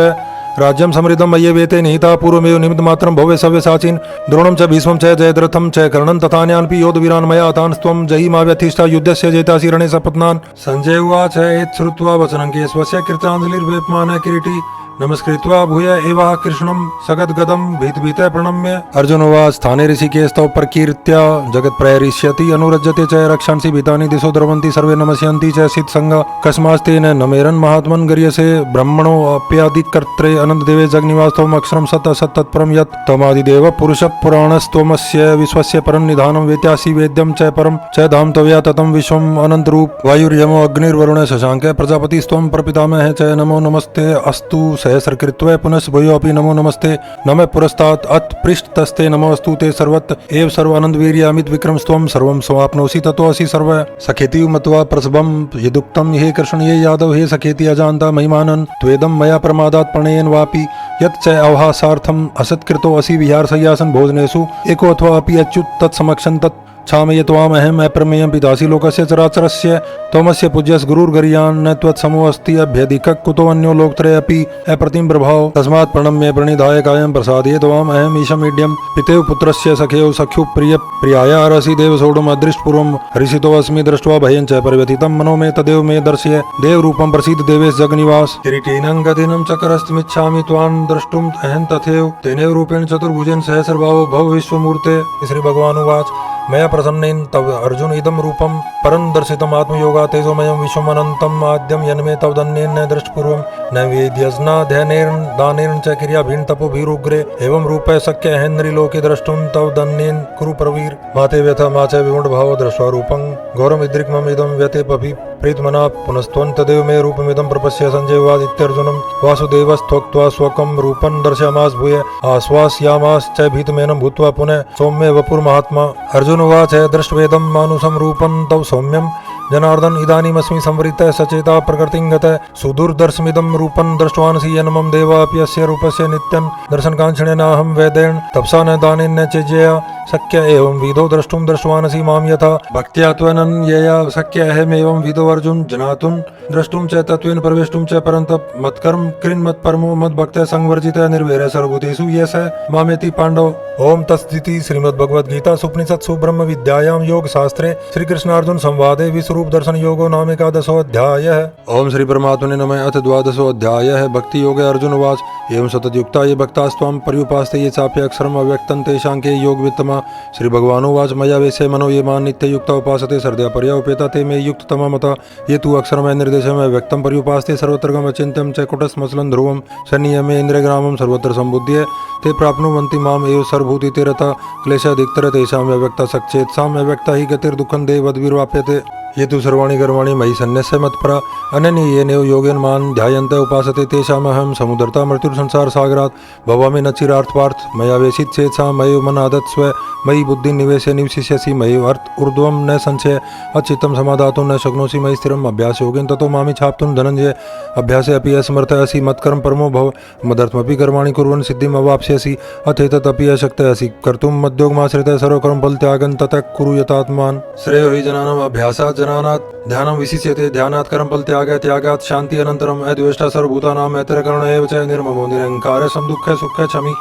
राज्यं समृद्धं मय्येवेते निहिता पूर्वमेव निमित्तमात्रं भवे सव्यसाचिन् द्रोणं च भीष्मं च जयद्रथं च कर्णं तथान्यानपि योद्धवीरान् मया तांस्त्वं जयिमाव्यथिष्ठा युद्धस्य जयितासि रणे सपत्नान्। संजय उवाच एतच्छ्रुत्वा वचनं केशवस्य कृताञ्जलिर्वेपमानः किरीटी नमस्कृत्वा भूय एवाह कृष्णं सगद्गदं भीतभीतः प्रणम्य। अर्जुन उवाच स्थाने ऋषिकेशस्तव प्रकीर्त्या जगत्प्रहरिष्यति अनुरज्यते च रक्षांसि भीतानि दिशो द्रवन्ति सर्वे नमस्यन्ति च सिद्धसंगा कस्मास्तेन नमेरन् महात्मन् गर्यसे ब्रह्मणो अप्यादिकर्त्रे अनन्तदेवे जगन्निवासत्वम् अक्षरं सत् असत् तत्परं यत् त्वमादिदेव पुरुषः पुराणस्त्वमस्य विश्वस्य परन्निधानं वेत्यासि वेद्यं च परं च धाम त्वया ततं विश्वम् अनन्तरूप वायुर्यमो अग्निर्वरुणः शशाङ्कः प्रजापतिस्त्वं प्रपितामहः च नमो नमस्ते अस्तु सहस्रकृत्वा पुनः भूयोऽपि नमो नमस्ते नमः पुरस्तात् अथ पृष्ठतस्ते नमोऽस्तु ते सर्वत्र एव सर्वानन्दवीर्यामित विक्रमस्त्वं सर्वं समाप्नोषि ततोऽसि सर्व सखेति मत्वा प्रसभं यदुक्तं हे कृष्ण ये यादव हे सखेति अजानता महिमानन् त्वेदं मया प्रमादात् प्रणयेन वापि यत् च अवहासार्थम् असत्कृतो असि विहारशय्यासन भोजनेषु एको अथवा अपि अच्युत तत्समक्षं तत् क्षामये त्वामहम् अप्रमेयं पितासि लोकस्य चराचरस्य त्वमस्य पूज्यस गुरुर्गरीयान् न त्वत्समोऽस्ति अभ्यधिकः कुतो अन्यो लोकत्रये अपि अप्रतिम प्रभाव तस्मात् प्रणम्य प्रणिधाय कायं प्रसादये त्वामहम् ईशमीड्यं पितेव पुत्रस्य सखेव सख्यु प्रिय प्रियाया अरसि देव सोढुम् अदृष्टपूर्वं हरिषितोऽस्मि दृष्ट्वा भयं च परिव्यथितं मनो मे तदेव मे दर्शय देवरूपं प्रसीद देवेश जगनिवास किरीटिनं गदिनं चकरस्तमिच्छामि त्वां द्रष्टुम् अहं तथैव तेनैव रूपेण चतुर्भुजेन सहस्रभावो भव विश्वमूर्ते श्री भगवानुवाच मया प्रसन्नेन तव अर्जुन इदं रूपं परं दर्शितम् आत्मयोगा तेजोमयं विश्वमनन्तम् आद्यं यन्मे तव दन्येन न दृष्टपूर्वं न वेद्यज्ञा ध्यानेन दानेन च क्रियाभिन्न तपोभिरुग्रे एवं रूपे शक्य अहेन्द्रिलोके द्रष्टुं तव दन्येन कुरु प्रवीर माते व्यथा मा च विगुणभावो दृष्ट्वा रूपं घोरम् इदृक्मम् इदं व्यतेपि प्रीतमना पुनस्त्वं तदेव मे रूपमिदं प्रपश्य सञ्जय उवाच इत्यर्जुनं वासुदेवस्त्वक्त्वा स्वकं रूपं दर्शयामास भूय आश्वासयामाश्च भीतमेनं भूत्वा पुनः सौम्य वपुर्महात्मा अर्जुन उवाच दृष्ट्वेदं मानुषं रूपं तव सौम्यं जनार्दन इदानीमस्मि संवृत्तः सचेता प्रकृतिं गतः सुदूरदर्शमिदं रूपं दृष्टवानसि येन मम देवाप्यस्य रूपस्य नित्यं दर्शनकाङ्क्षिणेनाहं वेदेन तपसा न दानेन न चेज्यया शक्य एवं विदो द्रष्टुं दृष्टवानसि मां यथा भक्त्या त्वनन्यया शक्य अहमेवं विदो अर्जुन जनातुं द्रष्टुं च तत्त्वेन प्रवेष्टुं च परन्तप मत्कर्म कृन् मत्परमो मद्भक्तः संवर्जितः निर्वैरः सर्वभूतेषु येष मामेति पाण्डव ओम तत्सदिति श्रीमद्भगवद्गीता उपनिषत्सु ब्रह्म विद्यायां योग शास्त्रे श्री कृष्णार्जुन संवादे विश्वरूप दर्शन योगो नाम एकादशोऽध्यायः। ओम श्री परमात्मने नमः। अथ द्वादशोऽध्यायः। भक्ति योगे अर्जुन उवाच एवं सततयुक्ता ये भक्तास्त्वां पर्युपास्ते ये चाप्य अक्षरम् अव्यक्तं तेषां के योगवित्तमा। श्री भगवानुवाच मया वेशे मनो ये मां नित्ययुक्ता उपासते श्रद्धया पर्युपेता ते मे युक्ततमा मता ये तु अक्षरमय निर्देशमय व्यक्तं पर्युपास्ते सर्वत्रगम अचिन्त्यं च कुटस्थमसलं ध्रुवं सन्नियमे इन्द्रियग्रामं सर्वत्र सम्बुध्य ते प्राप्नुवन्ति माम् एव सर्वभूतिते रता क्लेशाधिकतर तेषां अव्यक्ता सक्चेत्साम् अव्यक्ता हि गतिर्दुःखं देवद्भिर्वाप्यते ये तु सर्वाणि कर्माणि मयि सन्न्यस्य मत्परा अनन्येनैव योगेन मां ध्यायन्ते उपासते तेषामहं समुद्धर्ता मृत्युर्संसारसागरात् भवामि न चिरार्थपार्थ मया वेशित चेत्सा मयैव मनादत्स्व मयि बुद्धिं निवेश्य निवसिष्यसि मयैव अर्थ ऊर्ध्वं न संशय अचित्तं समादातुं न शक्नोषि मयि स्थिरम् अभ्यासयोगेन ततो मामि छाप्तुं धनञ्जय अभ्यासे अपि असमर्थः असि मत्कर्म परमो भव मदर्थमपि कर्माणि कुर्वन् सिद्धिम् अवाप्स्यसि अथेतदपि अशक्तः असि कर्तुं मद्योगमाश्रितः सर्वकर्म फलत्यागं ततः कुरु यतात्मान् श्रेयो हि जनानाम् अभ्यासात् जनानात् ध्यानं विशिष्यते ध्यानात् कर्मफल त्यागात् शान्ति अनन्तरम् अद्वेष्टा सर्वभूतानां मैत्रकरुण एव च निर्ममो निरहङ्कारः समदुःखः सुखः क्षमी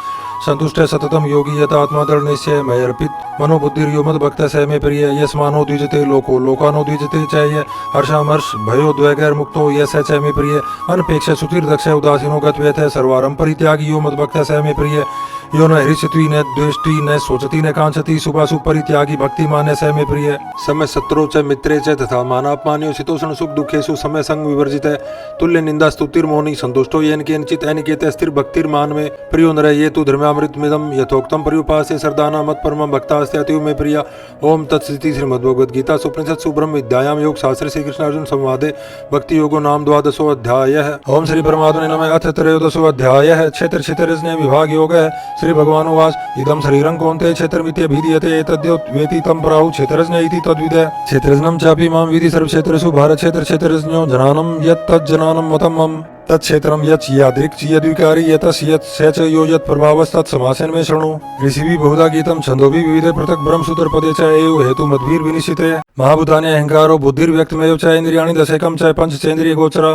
संतुष्ट सततम योगी यत आत्मा दृढ़ निश्चय मयर्पित मनोबुद्धिर्यो मद्भक्तः स मे प्रिय यस्मानो द्विजते लोको लोकानो द्विजते च ये हर्षामर्ष भयोद्वेगैर्मुक्तो यस च मे प्रिय अनपेक्ष सुचिर्दक्ष उदासीनो गत्वेथ सर्वारं परित्यागी यो मद्भक्तः स मे प्रिय यो न हृष्यति न द्वेष्टि न शोचति न कांक्षति शुभाशु परित्यागी भक्ति माने स मे प्रिय समय शत्रु च मित्रे च तथा मानापमान्यो शीतोष्ण सुख दुखेषु समय संग विवर्जित तुल्य निंदा स्तुतिर्मोनि संतुष्टो येन केनचित् अनिकेते स्थिर भक्तिर्मान में प्रियो नर ये तु धर्मामृतमिदं यथोक्तं पर्युपासे सरदाना मत्परमं भक्तास्ते अतीव मे प्रिय। ओम तत्सदिति श्रीमद्भगवद्गीता उपनिषत्सु ब्रह्म विद्यायां योग शास्त्रे श्री कृष्णार्जुन संवादे भक्ति योगो नाम द्वादशोऽध्यायः। ओम श्री परमात्मने नमः। अथ त्रयोदशोऽध्यायः। क्षेत्र क्षेत्रज्ञ विभाग योगः। श्री भगवानुवाच इदं शरीरं कौन्तेय क्षेत्रमित्यभिधीयते एतद्योत् वेति तं प्राहुः क्षेत्रज्ञ इति तद्विद। क्षेत्रज्ञं चापि मां विधि सर्वक्षेत्रेषु भारत क्षेत्रज्ञो जनानं यत् तज्जनानं मतं मम तत्क्षेत्रं यच् यादृक् यद्विकारी यतस् यत् स च यो यत् प्रभावस्तत्समासेन मे शृणु। ऋषिभिः बहुधा गीतं छन्दोभिः विविधे पृथक् ब्रह्मसूत्रपदे च एव हेतु मद्भिर्विनिश्चिते महाभूतानि अहंकारो बुद्धिर्व्यक्तमेव च इन्द्रियाणि दशैकं च पञ्चचेन्द्रिय गोचरा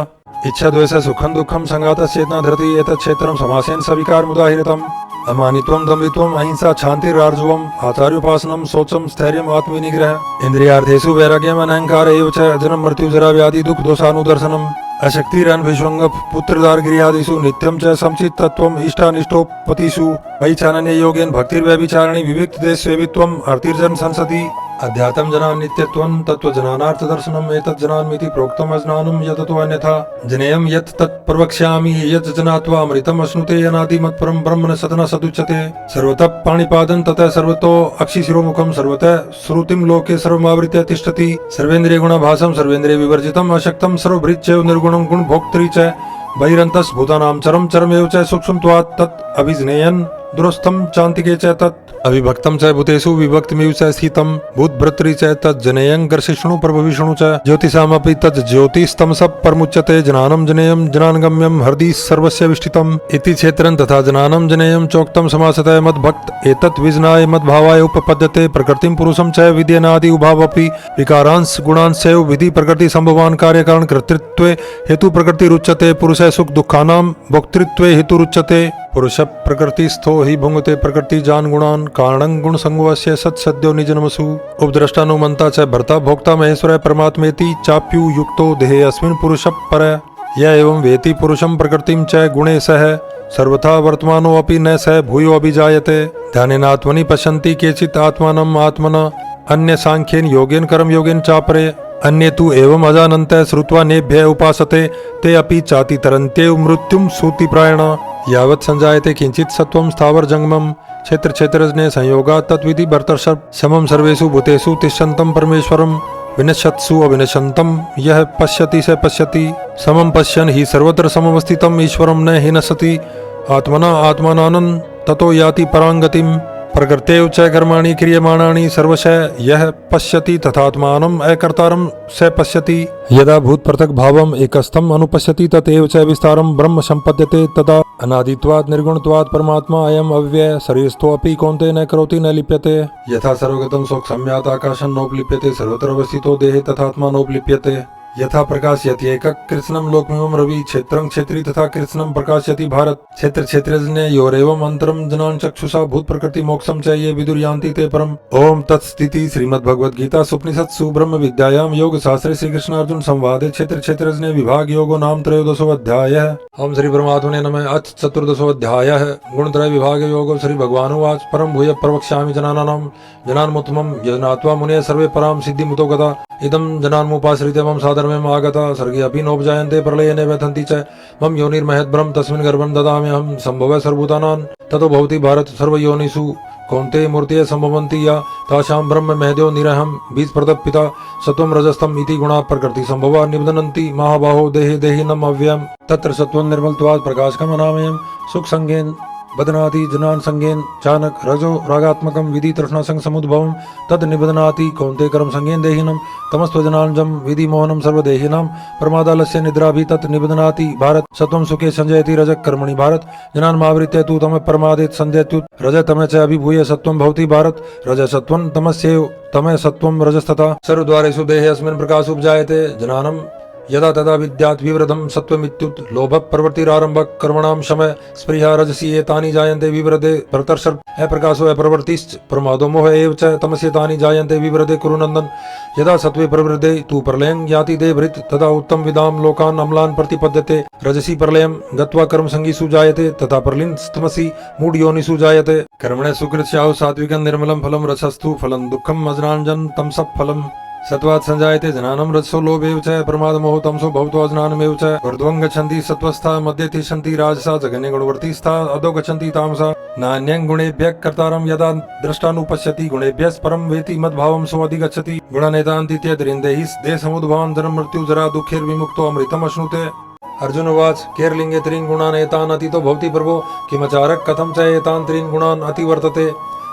इच्छा द्वेष सुखं दुःखं संघातश्चेतना धरति एतत् क्षेत्रं समासेन सविकारमुदाहृतम्। अमानित्वं दम्भित्वम् अहिंसा क्षान्तिरार्जवम् आचार्योपासनं शौचं स्थैर्यम् आत्मनिग्रह इन्द्रियार्थेषु वैराग्यम् अनहंकार एव च जन्म मृत्यु जरा व्याधि दुख दोषानुदर्शनम् अशक्तिरन्विष्वङ्ग पुत्रदार्गिर्यादिषु नित्यं च समचित्तत्वम् इष्टानिष्टोपतिषु मयि चानन्य योगेन भक्तिर्व्यभिचारिणि विविक्तदेशसेवित्वम् अर्तिर्जन संसदि अध्यात्म जनान् नित्यत्वं तत्त्वजनानार्थदर्शनम् एतत् जनान्मिति प्रोक्तम् अज्ञानं यततो अन्यथा जनेयं यत् तत् प्रवक्ष्यामि यत् जनात्वा अमृतम् अश्नुते अनादि मत्परं ब्रह्म न सदन सदुच्यते सर्वतः पाणिपादं ततः सर्वतो अक्षिशिरोमुखं सर्वतः श्रुतिं लोके सर्वमावृत्य तिष्ठति सर्वेन्द्रियगुणभासं सर्वेन्द्रिय विवर्जितम् अशक्तं सर्वभृच्च निर्गुणं गुणभोक्तृ च बहिरन्तस् भूतानां चरम चरमेव च सूक्ष्मत्वात् तत् अभिज्ञेयन् दुरस्थं चान्तिके च तत् अविभक्तं च भूतेषु विभक्तिमेव च स्थितं भूतभर्तृ च तत् जनेयं गर्षिष्णु प्रभविष्णु च ज्योतिषामपि तत् ज्योतिस्तमसः परमुच्यते जनानं जनेयं जनानगम्यं हृदि सर्वस्य विष्ठितम् इति क्षेत्रं तथा जनानं जनेयं चोक्तं समासतः मद्भक्त एतत् विज्ञाय मद्भावाय उपपद्यते प्रकृतिं पुरुषं च विद्यनादि उभावपि विकारांश गुणांशैव विधि प्रकृति संभवान कार्यकारण कर्तृत्वे हेतु प्रकृति रुच्यते पुरुष सुख दुःखानां भोक्तृत्वे हेतु रुच्यते पुरुष प्रकृतिस्थो हि भुंगते प्रकृति जान गुणान कारणं गुण संगवस्य सत्सद्यो निजनमसु उपद्रष्टानुमंता च भर्ता भोक्ता महेश्वर परमात्मेति चाप्यु युक्तो देहे अस्मिन् पुरुष पर य एवं वेति पुरुषं प्रकृतिं च गुणे सह सर्वथा वर्तमानो अपि न स भूयो अभिजायते ध्यानेनात्मनि पश्यन्ति केचित् आत्मानम् आत्मना अन्य सांख्येन योगेन कर्म योगेन चापरे अन्ये तु एवं अजानन्तः श्रुत्वा नेभ्यः उपासते ते अपि चाति तरन्त्येव मृत्युं सूतिप्रायण यावत् संजायते किंचित् सत्वं स्थावर जंगमं क्षेत्र क्षेत्रज्ञ संयोगात् तद्विधि भर्तर्षभ समं सर्वेषु भूतेषु तिष्ठन्तं परमेश्वरं विनश्यत्सु अविनश्यन्तं यः पश्यति स पश्यति समं पश्यन् हि सर्वत्र समवस्थितम् ईश्वरं न हि नश्यति आत्मना आत्मानानं ततो याति पराङ्गतिम् प्रकृतेव च कर्माणि क्रियमाणानि सर्वशः यः पश्यति तथात्मानम् अकर्तारं स पश्यति यदा भूत पृथक् भावम् एकस्थम् अनुपश्यति तथैव च विस्तारं ब्रह्म सम्पद्यते तदा अनादित्वात् निर्गुणत्वात् परमात्मा अयम् अव्ययः शरीरस्थोऽपि कौन्तेय न करोति न लिप्यते यथा सर्वगतं स्वसम्यात् आकाशं नोपलिप्यते सर्वत्र अवस्थितो देहे तथात्मा नोपलिप्यते यथा प्रकाशयति एकः कृत्स्नं लोकमिमं रवि क्षेत्रं क्षेत्री तथा कृत्स्नं प्रकाशयति भारत क्षेत्र क्षेत्रज्ञ योरेवम् अन्तरं जनान् चक्षुषा भूत प्रकृति मोक्षं च ये विदुर्यान्ति ते परम् ओम तत्स्थिति श्रीमद्भगवद्गीता उपनिषत्सु ब्रह्म विद्यायां योग शास्त्रे श्री कृष्ण अर्जुन संवादे क्षेत्र क्षेत्रज्ञ विभाग योगो नाम 13 अध्यायः। ओम श्री परमात्मने नमः। अथ 14 अध्यायः गुणत्रय विभाग योगो श्री भगवानुवाच परम भूय प्रवक्ष्यामि जनानां जनान्मुत्तमं यज्ञात्वा मुनयः सर्वे परां सिद्धिमुतो गता इदं जनान्मुपाश्रित्य मम साधर्म्यम् आगता सर्गे अपि नोपजायन्ते प्रलये न व्यथन्ति च मम योनिर्महद्ब्रह्म तस्मिन् गर्भं ददाम्यहं सम्भवः सर्वभूतानां ततो भवति भारत सर्वयोनिषु कौन्तेय मूर्तयः सम्भवन्ति या तासां ब्रह्म महद्यो निरहं बीज प्रदपिता सत्वं रजस्तम इति गुणा प्रकृति संभवा निबध्नन्ति महाबाहो देहे देहिनम् अव्ययम् तत्र सत्वं निर्मलत्वात् प्रकाशकम् अनामयम् सुख संगेन बदनाति जनान संगेन चानक रजो रागात्मकं विधि तृष्णा संग समुद्भवं तद निबदनाति कौन्तेय कर्म संगेन देहिनम् तमस्त्व जनानजं विधि मोहनं सर्वदेहिनां प्रमादालस्य निद्रा भी तत् निबदनाति भारत सत्वं सुखे संजयति रजः कर्मणि भारत जनान् मावृत्य तु तमः प्रमादेत संध्यत्युत रजः तमः च अभिभूय सत्वं भवति भारत रजः सत्वं तमस्यैव तमः सत्वं रजस्तथा सर्वद्वारेषु देहे अस्मिन् प्रकाश उपजायते जनानं यदा तदा विद्यात् विवृद्धं सत्वमित्युत लोभः प्रवृत्तिरारम्भः कर्मणां शमः स्पृहा रजसी एतानि जायन्ते विवृद्धे भरतर्षभ अप्रकाशो अप्रवृत्तिश्च प्रमादो मोह एव च तमस्य तानि जायन्ते विवृद्धे कुरु नन्दन यदा सत्वे प्रवृद्धे तु प्रलयं याति देवभृत् तदा उत्तम विदां लोकान् अम्लान् प्रतिपद्यते रजसी प्रलयं गत्वा कर्म संगीषु जायते तथा प्रलीनस्तमसि मूढयोनिषु जायते कर्मणे सुकृत्स्याहुः सात्विकं निर्मलं फलं रजस्तु फलं दुःखम् अज्ञानजं तमसः फलम् सत्वात् संजायते जनानं रजसो लोभेव च प्रमादमोहो तमसो भवतो अज्ञानमेव च ऊर्ध्वं गच्छन्ति सत्त्वस्था मध्ये तिष्ठन्ति राजसा जघन्ये गुणवर्तिस्था अधो गच्छन्ति तामसा नान्यं गुणेभ्यः कर्तारं यदा द्रष्टानुपश्यति गुणेभ्यः परं वेति मद्भावं सो अधिगच्छति गुणानेतान्तित्यद्रिन्देहि देहसमुद्भवान् जन्म मृत्यु जरा दुःखैर्विमुक्तो अमृतम् अश्नुते। अर्जुन उवाच केर्लिंगे त्रीन् गुणान् एतान् अतीतो भवति प्रभो किमचारः कथं च एतान् त्रीन् गुणान् अतिवर्तते।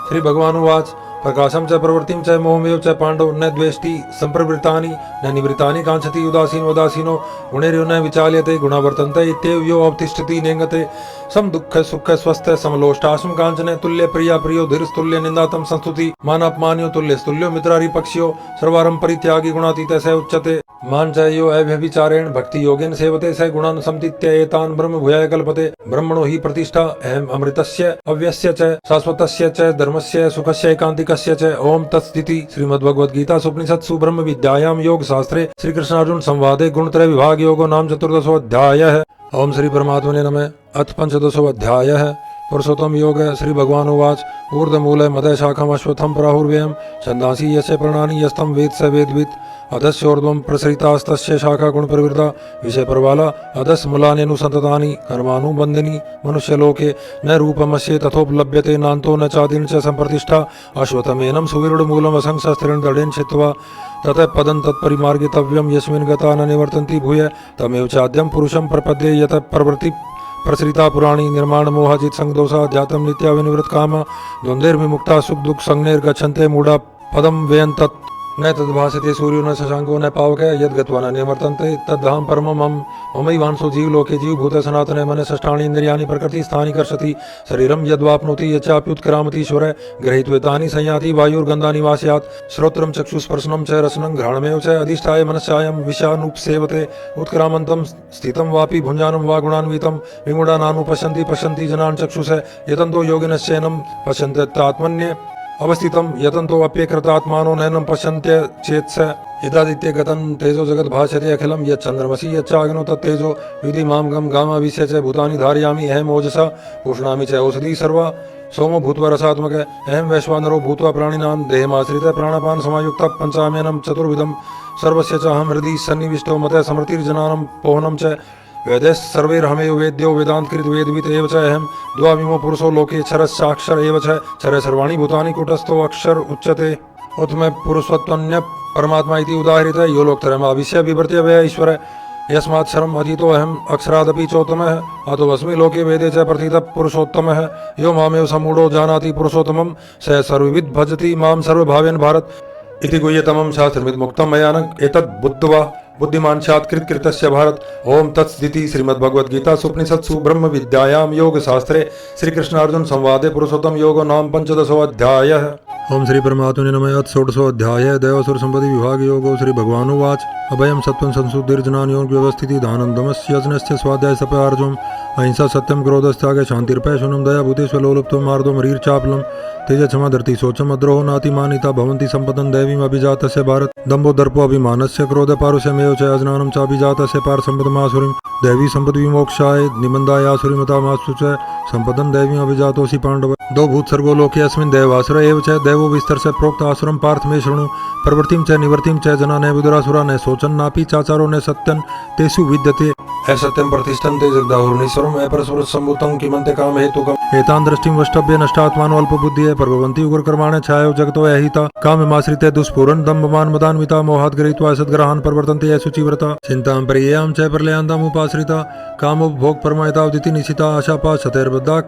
श्री भगवान् उवाच प्रकाशं च प्रवृत्तिं च मोहमेव च पाण्डव न द्वेष्टि संप्रवृत्तानि न निवृत्तानि कांक्षति उदासीनो उदासीनो गुणैर्यो न विचाल्यते गुणा वर्तन्ते इत्येव यो अवतिष्ठति नेङ्गते सम दुःख सुख स्वस्थ समलोष्टाश्म कांचन तुल्य प्रिया प्रियो धीरस्तुल्य निंदातम संस्तुति मानापमान्यो तुल्यस्तुल्यो मित्रारिपक्ष्यो सर्वारं परित्यागी गुणातीतः स उच्यते मान च यो अव्यभिचारेण भक्ति योगेन सेवते स गुणान् समतीत्य एतान् ब्रह्म भूयाय कल्पते ब्रह्मणो हि प्रतिष्ठा अहम् अमृतस्य अव्यस्य च शाश्वतस्य च धर्मस्य सुखस्य एकान्तिकस्य च ओम तत्स्थिति श्रीमद्भगवद्गीता उपनिषत्सु ब्रह्म विद्यायां योग शास्त्रे श्री कृष्णार्जुन संवादे गुणत्रय विभाग योगो नाम 14 अध्यायः। ओम श्री परमात्मने नमः। अथ 15 अध्यायः पुरुषोत्तम योग। श्री भगवान उवाच ऊर्ध्वमूले मदय शाखम अश्वत्थम प्राहुर्व्ययम् छन्दांसि यस्य पर्णानि यस्तं वेद स वेदवित् अधस्योर्ध्वं प्रसरितास्तस्य शाखा गुणप्रवृत्ता विषयप्रबाला अधस्मूलान्यनुसन्ततानि कर्मानुबन्धिनी मनुष्यलोके न रूपमस्य तथोपलभ्यते नान्तो न चादिन च सम्प्रतिष्ठा अश्वत्थमेनं सुविरूढमूलम् असंशस्त्रेण दृढेन छित्त्वा ततः पदं तत्परिमार्गितव्यं यस्मिन् गता न निवर्तन्ति भूय तमेव चाद्यं पुरुषं प्रपद्ये यतः प्रवृत्ति प्रसृता पुराणी निर्माण मोहाजित संगदोषा ध्यातम नित्या विनिवृत काम द्वंद्वैर्विमुक्ता सुख दुख संज्ञैर्गच्छन्ते मूढ़ा पदम व्ययं तत् न तद्भासते सूर्यो न शशांको न पावकः यद् गत्वा न निवर्तन्ते तद्धाम परमं ममैवांशो जीवलोके जीवभूते सनातने मनः षष्ठानि इन्द्रियाणि प्रकृतिस्थानि कर्षति शरीरं यद्वाप्नोति यच्चाप्युत्क्रामति ईश्वरः गृहीत्वेतानि संयाति वायुर्गन्धानि वास्यात् श्रोत्रं चक्षुस्पर्शनं च रसनं घ्राणमेव च अधिष्ठाय मनश्चायं विषानुपसेवते उत्क्रामन्तं स्थितं वापि भुञ्जानं वा गुणान्वितं विमूढानानुपश्यन्ति पश्यन्ति जनान् चक्षुषः यतन्तो योगिनश्चैनं पश्यन्त्यात्मन्ये अवस्थितं यतन्तो अप्यकृतात्मानो नैनं पश्यन्त्य चेत्स यदादित्य गतं तेजो जगत् भास्यते अखिलं यच्चन्द्रमसि यच्चाग्नो तत्तेजो विधि मां गं गामाविश्य च भूतानि धारयामि अहम् ओजसा पुष्णामि च औषधि सर्वा सोमो भूत्वा रसात्मक अहं वैश्वानरो भूत्वा प्राणिनां देहमाश्रितः प्राणपान समायुक्तः पञ्चाम्यनं चतुर्विधं सर्वस्य च अहं हृदि सन्निविष्टो मतः स्मृतिर्जनानां पोहनं च वेदः सर्वैरहमेव वेद्यो वेदान्तकृत वेदवित् एव च अहं द्वाविमो पुरुषो लोके क्षरश्चाक्षर एव च क्षरे सर्वाणि भूतानि कूटस्थो अक्षर उच्यते उत्तम पुरुषत्वन्य परमात्मा इति उदाहृतः यो लोकत्रयमाविश्य विवर्त्य वै ईश्वर यस्मात् क्षरम् अधीतो अहम् अक्षरादपि चोत्तमः अतो अस्मि लोके वेदे च प्रथितः पुरुषोत्तमः यो मामेव सम्मूढो जानाति पुरुषोत्तमं स सर्वविद् भजति मां सर्वभावेन भारत इति गुह्यतमं शास्त्रमिदं मुक्तं मया न एतद् बुद्ध्वा बुद्धिमान कृतस्य भारत। ओम तत्सदिति श्रीमद्भगवद्गीता उपनिषत्सु ब्रह्म विद्यायां योग शास्त्रे श्री कृष्ण अर्जुन संवादे पुरुषोत्तम योगो नाम 15 अध्यायः। ओम श्री परमात्मने नमः। अथ 16 अध्यायः दैवासुर संपत्ति विभाग योगो। श्री भगवानुवाच अभयं सत्वं संशुद्धिर्जनान् योग व्यवस्थिति दानन्दमस्य यज्ञस्य स्वाध्याय सपार्जुम अहिंसा सत्यम क्रोधस्त्यागे शांतिर्पय शून्यं दया भूतेषु लोलुप्त्वं मार्दो मरीर्चापलं तेज क्षमा धरती शोचम अद्रोहो नातिमानिता भवन्ति सम्पदं दैवीम् अभिजातस्य भारत। दम्भो दर्पो अभिमानस्य क्रोध पारुष्यमेव च अज्ञानं चाभिजातस्य पार सम्पदमासुरीं दैवी सम्पद विमोक्षाय निबन्धायासुरीमतामास्तु च सम्पदं दैवीम् अभिजातोऽसि पाण्डव। दो भूत सर्गो लोके अस्मिन् दैवासुर एव च दैवो विस्तरस्य प्रोक्त आसुरं पार्थ मे शृणु प्रवृत्तिं च निवृत्तिं च जना न विदुरासुरा न शोचन् नापि चाचारो न सत्यं तेषु विद्यते असत्यं प्रतिष्ठन्ते जगदाहुर्नीश्वरम् अपरसुरः सम्भूतं किमन्ते काम हेतुकम् एतान् दृष्टिं वष्टभ्य नष्टात्मानो अल्पबुद्धिः प्रभवन्ति उग्रकर्माणि छायो जगतो अहिता काममाश्रिते दुष्पूरन् दम्भमान् मदान्विता मोहात् गृहीत्वा सद्ग्रहान् प्रवर्तन्ते ये शुचिव्रता चिन्तां पर्ययां च प्रलयान्तामुपाश्रिता कामोपभोग परमायतावदिति निशिता आशापा शतैर्बद्धा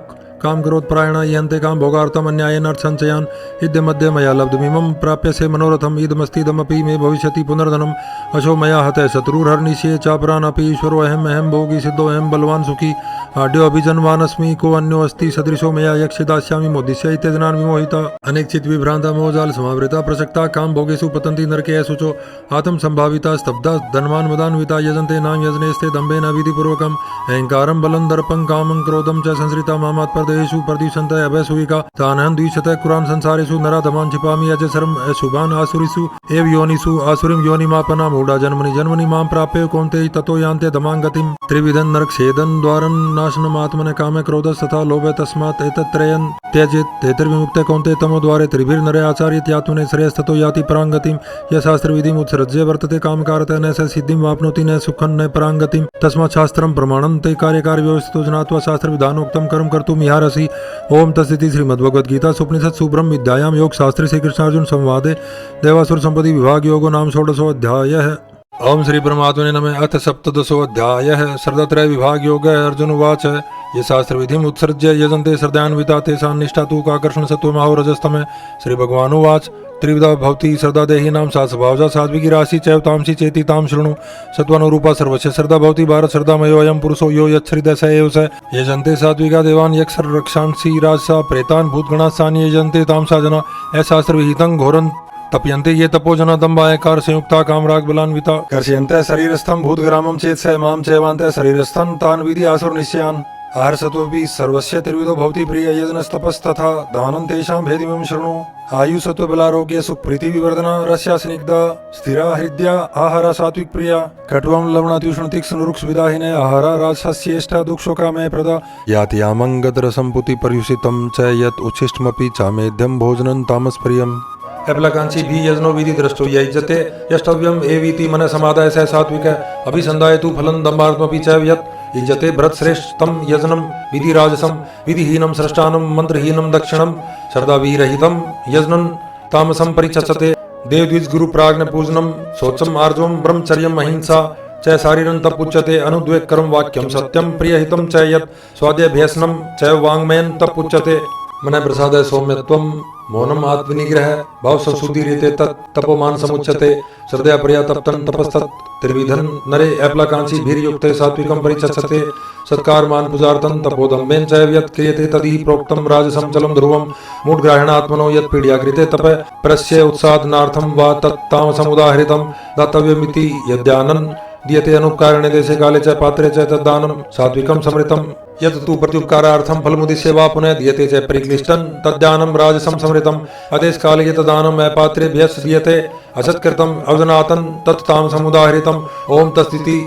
काम करोत् प्रायण यन्ते काम भोगार्थम अन्यायेन अर्थसञ्चयान् इद्य मध्य मया लब्धमिमं प्राप्यसे मनोरथम इदमस्तीदमपि मे भविष्यति पुनर्धनम् अशो मया हतः शत्रुर्हर्निशे चापरानपि ईश्वरो अहं भोगी सिद्धो अहं बलवान् सुखी आड्यो अभिजन्वानस्मि को अन्यो अस्ति सदृशो मया यक्ष दास्यामि मोदिष्य इत्यजनान् विमोहिता अनेकचित् विभ्रान्ता मोहजाल समावृता प्रसक्ता काम भोगेषु पतन्ति नरके शुचो आत्म संभाविता स्तब्धा धनवान् मदान्विता यजन्ते नाम यजनेस्ते दम्भेन विधिपूर्वकम् अहंकारं बलं दर्पं कामं क्रोधं च संसृता मामात् परदेषु प्रदिशन्ते अभयसुविका तानहं द्विशतः कुरान् संसारेषु नराधमान् क्षिपामि अजसरम् अशुभान् आसुरीषु एव योनिषु आसुरीं योनिमापना मूढा जन्मनि जन्मनि मां प्राप्य कौन्तेय ततो यान्ते धमां गतिम् त्रिविधं नरकछेदन् द्वारं नाशनम् आत्मने कामे क्रोधस्तथा लोभे तस्मात् एतत्त्रयं त्यजेत् एतैर्विमुक्ते कौन्तेय तमो द्वारे त्रिभिर्नरे आचार्यत्यात्मने श्रेयस्ततो याति परां गतिम् यः शास्त्रविधिम् उत्सृज्य वर्तते कामकारतः न स सिद्धिं वाप्नोति न सुखं न परां गतिम् तस्मात् शास्त्रं प्रमाणं ते कार्यकार्यव्यवस्थितो ज्ञात्वा शास्त्रविधानोक्तं कर्म कर्तुम् इहारसि। ओम तत्सदिति श्रीमद्भगवद्गीता उपनिषत्सु ब्रह्म विद्यायां योग शास्त्रे श्री कृष्णार्जुन संवादे दैवासुर संपत्ति विभाग योगो नाम 16 अध्यायः। ओम श्री परमात्मने नमः। अथ 17 अध्यायः। श्रद्धात्रय विभाग योग। अर्जुन उवाच ये शास्त्र विधिम् उत्सृज्य यजन्ते श्रद्धान्विता तेषां निष्ठा तु काकर्षण सत्त्वमाहो रजस्तमे। श्री भगवानुवाच त्रिविधा भवति श्रद्धा देहिनां सा स्वभावजा सात्विकी राशि चैव तामसी चेति तां शृणु सत्त्वानुरूपा सर्वस्य श्रद्धा भवति भारत श्रद्धामयो अयं पुरुषो यो यच्छ्रितः स एव स यजन्ते सात्विका देवान् यक्षर रक्षांसि राजसा प्रेतान् भूतगणास्तानि यजन्ते तामसा जना अशास्त्र विहितं घोरं तप्यन्ते ये तपोजना दम्भायकार संयुक्ता कामराग बलान्विता कर्षयन्ते शरीरस्थं भूतग्रामं चेत् स मां चैवान्ते शरीरस्थं तान् विधि आसुर निश्चयान् आहारसत्वपि सर्वस्य त्रिविधो भवति प्रिय यजनस्तपस्तथा दानं तेषां भेदिमं शृणु आयु सत्त्वबलारोग्य सुप्रीति विवर्धना रस्या स्निग्धा स्थिरा हृदया आहारा सात्विक प्रिया कटुवं लवणात्युष्ण तीक्ष्ण रुक्ष विदाहिने आहारा राजसस्येष्टा दुःखशोकामय प्रदा याति आमंगतरसं पुति पर्युषितं च यत् उच्छिष्टमपि चामेध्यं भोजनं तामसप्रियम् एप्लकांक्षी भी यजनो विधि दृष्टो यजते यष्टव्यम एवीति मन समादाय स सात्विक अभिसंधाय तु फलं दम्भार्थमपि च यत् युज्यते भरतश्रेष्ठं यजनं विधि राजसं विधिहीनं सृष्टानं मंत्रहीनं दक्षिणं श्रद्धाविरहितं यजनं तामसं परिचचते देव द्विज गुरु प्राज्ञ पूजनम शौचम आर्जवम ब्रह्मचर्यम अहिंसा च शारीरं तप उच्यते अनुद्वेग कर्म वाक्यम सत्यम प्रियहितम च यत् स्वाद्यभ्यसनम च वाङ्मयं तप उच्यते मन प्रसाद सौम्यत्वम मौनम आत्मनिग्रह भाव संशुद्धि रीते तत् तपोमान समुच्यते श्रद्धया पर्या तप्तन तपस्तत् त्रिविधन नरे ऐप्लाकांक्षी भीर्युक्ते सात्विकम परिचक्षते सत्कार मान पूजार्थं तपोदम्बेन च यत् क्रियते तदिह प्रोक्तम राजसं जलम ध्रुवम मूढग्राहणात्मनो यत् पीड्या कृते तप प्रस्य उत्साधनार्थं वा तत् तामसमुदाहृतं दातव्यमिति यद्यानन् दीयते अनुपकारणे देशे काले च पात्रे च तद्दानं सात्विकं समृतं यत् तु प्रत्युपकारार्थं फलमुद्दिश्य वा पुनः दीयते च परिक्लिष्टं तद्दानं राजसं समृतम् अदेश काले यत् दानम् अपात्रेभ्यः दीयते असत्कृतम् अवजनातं तत् तामसमुदाहृतम् ओम तत्स्थिति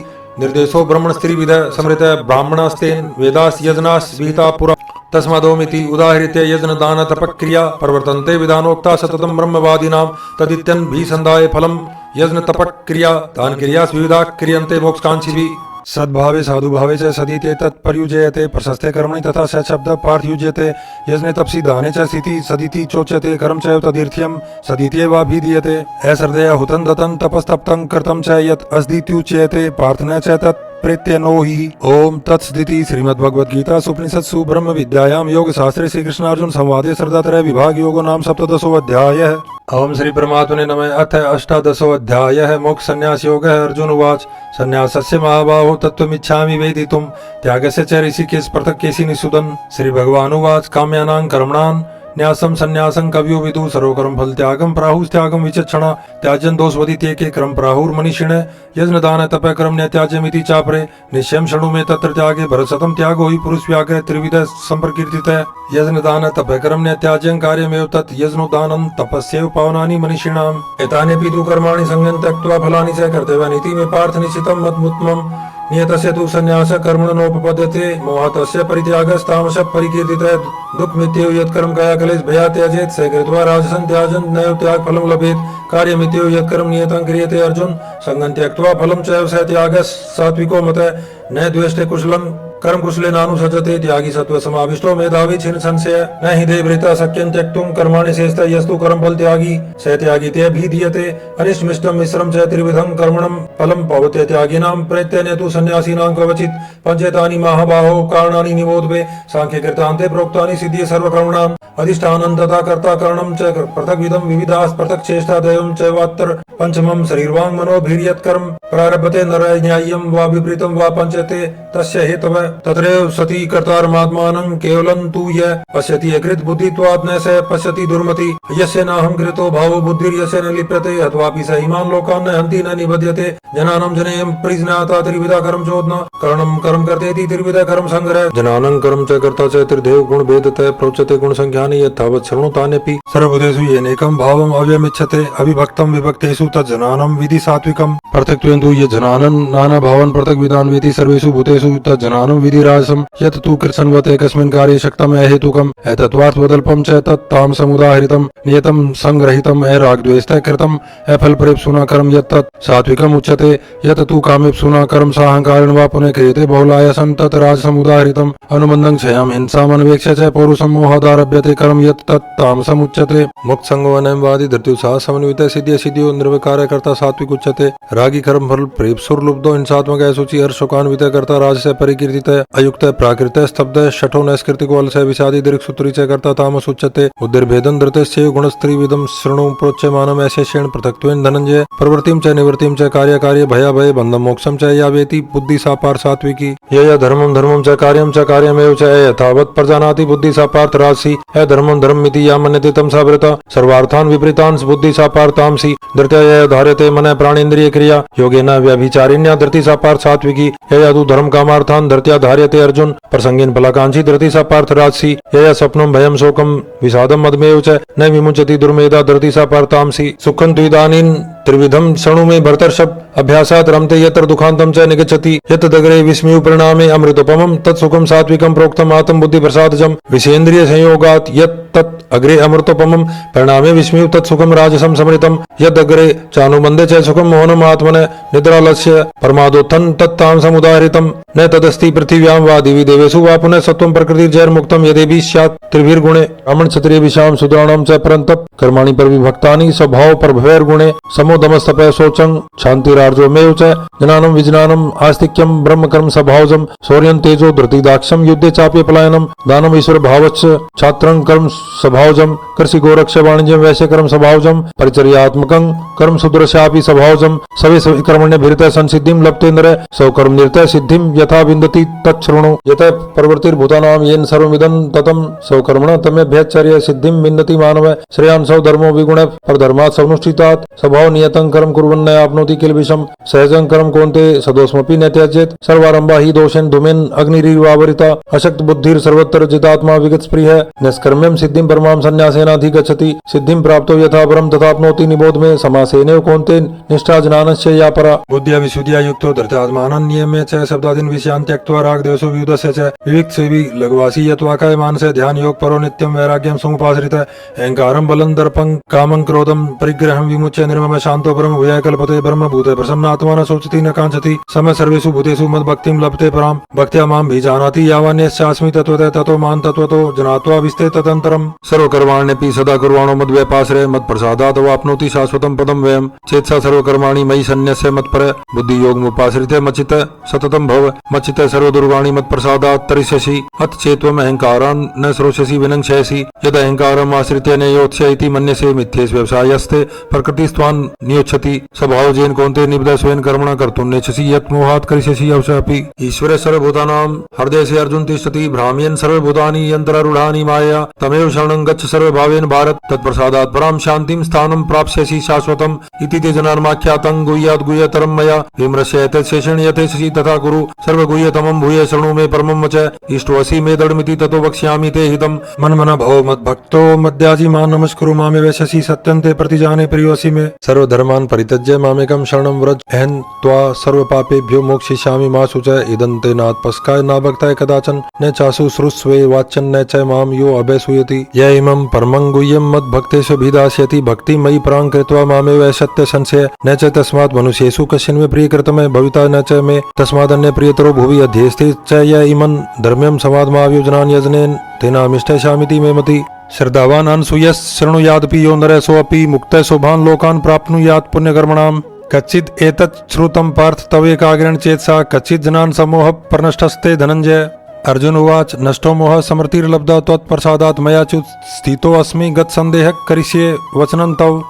निर्देशो ब्रह्मण स्त्रीविध समृत ब्राह्मणास्तेन वेदास यजनास विहिता पुरा तस्मादोमिति उदाहृत्य यज्ञ दान तपक्रिया प्रवर्तन्ते विधानोक्ता सततं ब्रह्मवादिनां तदित्यन् भीसन्धाय फलम् यज्ञ तपक्रिया दान क्रिया विविधा क्रियन्ते मोक्षकांक्षिभिः सद्भावे साधुभावे च सदीते तत्पर्युज्यते प्रशस्ते कर्मणि तथा स शब्द पार्थयुज्यते यज्ञे तपसि दाने च स्थिति सदिति चोच्यते कर्म च तदीर्थ्यं सदित्येवाभिधीयते अश्रद्धया हुतं दतं तपस्तप्तं कृतं च यत् अस्दित्युच्यते प्रार्थना च तत् प्रेत्यनो हि ओम तत्सदिति श्रीमद्भगवद्गीता उपनिषत्सु ब्रह्म विद्यायां योग शास्त्रे श्री कृष्णार्जुन संवादे श्रद्धात्रय विभाग योगो नाम सप्तदशो अध्यायः। ओम श्री परमात्मने नमः। अथ अष्टादशो अध्यायः मोक्ष संन्यास योगः। अर्जुन उवाच संन्यासस्य महाबाहो तत्त्वमिच्छामि वेदितुं त्यागस्य च ऋषिकेश पृथक् केशिनिषूदन्। श्री भगवानुवाच काम्यानां कर्मणां न्यासं संन्यासं कवियो विदु सर्वकर्म फल त्यागम प्राहुस्त्यागम विचक्षणा त्याजन दोषवदिते के क्रम प्राहुर्मनीषिण यज्ञ दान तप कर्म न्यात्याज्यमिति चापरे निश्चयं शृणु मे तत्र त्यागे भरसतं त्यागो हि पुरुष व्याघ्र त्रिविध संप्रकीर्तितः यज्ञ दान तप कर्म न्यात्याज्यं कार्यमेव तत् यज्ञोदानं तपस्यैव पावनानि मनीषिणाम् एतान्यपि तु कर्माणि संगं त्यक्त्वा फलानि च कर्तव्यानीति मे पार्थ निश्चितं मत्मुत्तमम् नियतस्य तु संन्यास कर्मणोपपद्यते मोहतस्य परित्यागस्तामसः परिकीर्तितः दुःखमित्येव यत्कर्म कायाकलेश भयात् त्यजेत् स कृत्वा राजसं त्याजन् नैव त्यागफलं लभेत् कार्यमित्येव यत्कर्म नियतं क्रियते अर्जुन संगं त्यक्त्वा फलं च स त्यागः सात्विको मतः न द्वेष्टे कुशलं कर्म कुशले नानुसजते त्यागी सत्व समाविष्टो मेधावी छिन्न संशय न हि देवृता शक्यं त्यक्तुं कर्माणि शेषतः यस्तु कर्म फल त्यागी स त्यागी ते अभिधीयते अनिष्टमिष्टं मिश्रं च त्रिविधं कर्मणं फलं पवते त्यागिनां प्रत्यने तु सन्यासीनां क्वचित् पंचेतानि महाबाहो कारणानि निबोधवे सांख्ये कृतान्ते प्रोक्तानि सिद्धिये सर्वकर्मणाम् अधिष्ठानं तथा कर्ता करणं च पृथग्विधं विविधाः पृथक् चेष्टा दैवं च वात्तर पंचमं शरीरवाङ् मनोभिर्यत् कर्म प्रारभते नरः न्याय्यं वा विपरीतं वा पंचते तस्य हेतवः तत्रैव सति कर्तारमात्मानं केवलं तु यः पश्यति अकृत बुद्धित्वात् न स पश्यति दुर्मति यस्य नाहं कृतो भावो बुद्धिर्यस्य न लिप्यते अथवापि स इमान् लोकान् न हन्ति न निबध्यते जनानं जनेयं परिज्ञाता त्रिविधा कर्म चोदना कर्णं कर्म कर्तेति त्रिविधा कर्म संग्रह जनानं कर्म च कर्ता च त्रिदेव गुण भेदतः प्रोच्यते गुण संज्ञानि यथावत् शृणुतान्यपि सर्वभूतेषु येनैकं भावम् अव्यमिच्छते अविभक्तं विभक्तेषु तज्जनानं विधि सात्विकम् पृथक्त्वेन तु यज्जनानं नाना भावान् पृथक् विधान् वेति सर्वेषु भूतेषु तज्जनानं विधि राजसं यत् तु कृत्सन्वते एकस्मिन् कार्ये शक्तम् अहेतुकम् एतत्त्वार्थवदल्पं च तत् तामसमुदाहृतं नियतं संग्रहितम् अरागद्वेषतः कृतम् अफलप्रेप्सुना कर्म यत् तत् सात्विकम् उच्यते यत् तु कामेप्सुना कर्म साहंकारेण वा पुनः क्रियते बहुलायासं तत् राजसमुदाहृतम् अनुबन्धं क्षयं हिंसाम् अनवेक्ष्य च पौरुषं मोहादारभ्यते कर्म यत् तत् तामसम् उच्यते मुक्तसंगो अनयमवादी धृत्युत्साह समन्वितः सिद्धियो निर्विकारकर्ता सात्विक उच्यते रागी कर्म फल प्रेप्सुर्लुब्धो हिंसात्मक शुचि हर्षोकान्वितः कर्ता राजस्य परिकीर्तितः अयुक्तः प्राकृतः स्तब्धः शठो नैष्कृतिको अलसः विषादी दीर्घसूत्री च कर्ता तामस उच्यते उद्भिर्भेदं धृतस्य गुणस्त्रिविधं शृणु प्रोच्यमानम् ऐशेषेण पृथक्त्वेन धनंजय प्रवृत्तिं च निवृत्तिं च कार्य भयाभय बन्धं मोक्षं च या वेति बुद्धि सा पार्थ सात्विकी यया धर्मं च कार्यमेव च यथावत् प्रजानाति बुद्धि सा पार्थ राजसी धर्मं धर्ममिति या मन्यते तं सा वृता सर्वार्थान् विपरीतान् बुद्धि सा पार्थ तामसी धृत्या यया धार्यते मनः प्राणेन्द्रिय क्रिया योगेन व्यभिचारिण्या धृति सा पार्थ सात्विकी यया तु धर्म कामार्थान् धृत्या धार्यते अर्जुन प्रसंगेन फलाकांक्षी धृति सा पार्थ राजसी यया स्वप्नं भयं शोकं विषादं मदमेव च न विमुच्यति दुर्मेधा धृति सा पार्थ तामसी सुखं तु इदानीं त्रिविधम शृणु मे भरतर्षभ अभ्यासात् रमते यत्र दुखांतम च निगच्छति यत् दग्रे विस्मयो परिणामे अमृतोपमं तत्सुखम सात्विकम प्रोक्तम आत्म बुद्धि प्रसादजम विषेन्द्रिय संयोगात् यत् तत् अग्रे अमृतोपमं परिणामे विस्मयो तत्सुखम राजसम समृतम यद् अग्रे चानुबंधे च सुखम मोहनम आत्मने निद्रालस्य परमादोत्थन तत्तामसम उदाहृतम न तदस्ति पृथिव्यां वा दिवि देवेषु वा पुनः सत्वं प्रकृतिर्जैर्मुक्तम यदेवि स्यात् त्रिभिर्गुणे ब्राह्मण क्षत्रिय विषाम शूद्राणाम च परन्तप कर्माणि परविभक्तानि स्वभाव प्रभवैर्गुणे समोदमस्तपय शौचं शान्तिरार्जोमेव च ज्ञानं विज्ञानम् आस्तिक्यं ब्रह्म कर्म स्वभावजं शौर्यं तेजो धृतिदाक्षं युद्धे चाप्य पलायनं दानम ईश्वर भावच्च छात्रं कर्म स्वभावजं कृषि गोरक्ष वाणिज्यं वैश्य कर्म स्वभावजं परिचर्यात्मकं कर्म सुदृशापि स्वभावजं सवे सवे कर्मण्यभिरतः संसिद्धिं लभते नरः स्वकर्म निरतः सिद्धिं यथा विन्दति तच्छृणु यतः प्रवृत्तिर्भूतानां येन सर्वमिदं ततं स्वकर्मणः तमेभ्यश्चर्य सिद्धिं विन्दति मानवः श्रेयान् सौ धर्मो विगुणः परधर्मात् सवनुष्ठितात् स्वभाव नियतं कर्म कुर्वन्न आपनोति किल्बिषम् सहजं कर्म कौन्ते सदोषमपि न त्यजेत् सर्वारम्भा हि दोषेण धूमेन अग्निरिवावरिता अशक्त बुद्धिर सर्वत्र जितात्मा विगत स्पृहः निष्कर्म्यं सिद्धिं परमां संन्यासेनाधिगच्छति सिद्धिं प्राप्तो यथा परं तथाप्नोति निबोध में समासेनैव कौन्ते निष्ठा ज्ञानस्य या परा बुद्धिया विशुद्धिया युक्तो धृतात्मानं नियम्य च शब्दादीन् विषयान् त्यक्त्वा रागद्वेषो वियुद्धस्य च विविक्त सेवी लघ्वासी यत्वाकाय मानसे ध्यान योग परो नित्यं वैराग्यं समुपाश्रितः अहंकारं बलं दर्पं कामं क्रोधं परिग्रहं विमुच्य निर्मम शांतो परम भूयाय कल्पते ब्रह्म भूते प्रसन्नात्मा न शोचति न कांचति समय सर्वेषु भूतेषु मद भक्तिं लभते परां भक्त्या मां भिजानाति यावान्यस्यास्मि तत्त्वतः ततो मां तत्त्वतो जनात्वा विस्ते तदन्तरम् सर्वकर्माण्यपि सदा कुर्वाणो मद्व्यपाश्रय मत्प्रसादात् वाप्नोति शाश्वतं पदं वयम् चेतसा सर्वकर्माणि मयि सन्न्यस्य मत्पर बुद्धि योगमुपाश्रित्य मच्चित्त सततं भव मच्चित्त सर्वदुर्गाणि मत्प्रसादात् तरिष्यसि अथ चेत्त्वम् अहंकारान् न श्रोष्यसि विनङ्क्षयसि यद अहंकारम् आश्रित्य न योत्स्य इति मन्यसे मिथ्येष व्यवसायस्ते प्रकृतिस्त्वान् नियोच्छति स्वभावजेन कौन्ते निबद्धः स्वेन कर्मणा कर्तुं नेच्छसि यत् मोहात् करिष्यसि अवश्यमपि ईश्वरे सर्वभूतानां हृदये से अर्जुन तिष्ठति भ्राम्यन् सर्वभूतानि यन्त्रारूढानि मायया तमेव शरणं गच्छ सर्वभावेन भारत तत्प्रसादात् परां शान्तिं स्थानं प्राप्स्यसि शाश्वतम् इति ते जनार्माख्यातं गुह्यात् गुह्यतरं मया विमृश्य एतच्छेषेण यथेच्छसि तथा कुरु सर्वगुह्यतमं भूय शृणु मे परमं वच इष्टोऽसि मे दृढमिति ततो वक्ष्यामि ते हितम् मन्मना भव मद्भक्तो मद्याजी मां नमस्कुरु मामे वैशसि सत्यं ते प्रतिजाने प्रियोऽसि मे सर्वधर्मान् परित्यज्य मामेकं शरणं व्रज अहं त्वा सर्वपापेभ्यो मोक्षयिष्यामि मा शुचः इदं ते नात्पस्काय न भक्ताय कदाचन न चासु श्रुस्वे वाच्यं न च मां यो अभयसूयति य इमं परमं गुह्यं मद्भक्तेषु भिदास्यति भक्ति मयि प्रां कृत्वा मामेव सत्य संशय न च तस्मात् मनुष्येषु कश्चिन्मे प्रियकृतमे भविता न च मे तस्मादन्य प्रियतरो भुवि अध्येस्ते च य इमं धर्म्यं समादमाव्योजनान् यजनेन तेनामिष्टैषामिति मे मति श्रद्धावान् अनसूयस् शृणुयादपि यो नरः सोऽपि मुक्तः शोभान् लोकान् प्राप्नुयात् पुण्यकर्मणाम् कच्चिद् एतत् श्रुतं पार्थ तवेकाग्रेण चेतसा कच्चित् जनान् समोह प्रनष्टस्ते धनञ्जय अर्जुन उवाच नष्टो मोह समृतिर्लब्धा त्वत्प्रसादात् मया च स्थितोऽस्मि गतसन्देहः करिष्ये वचनं तव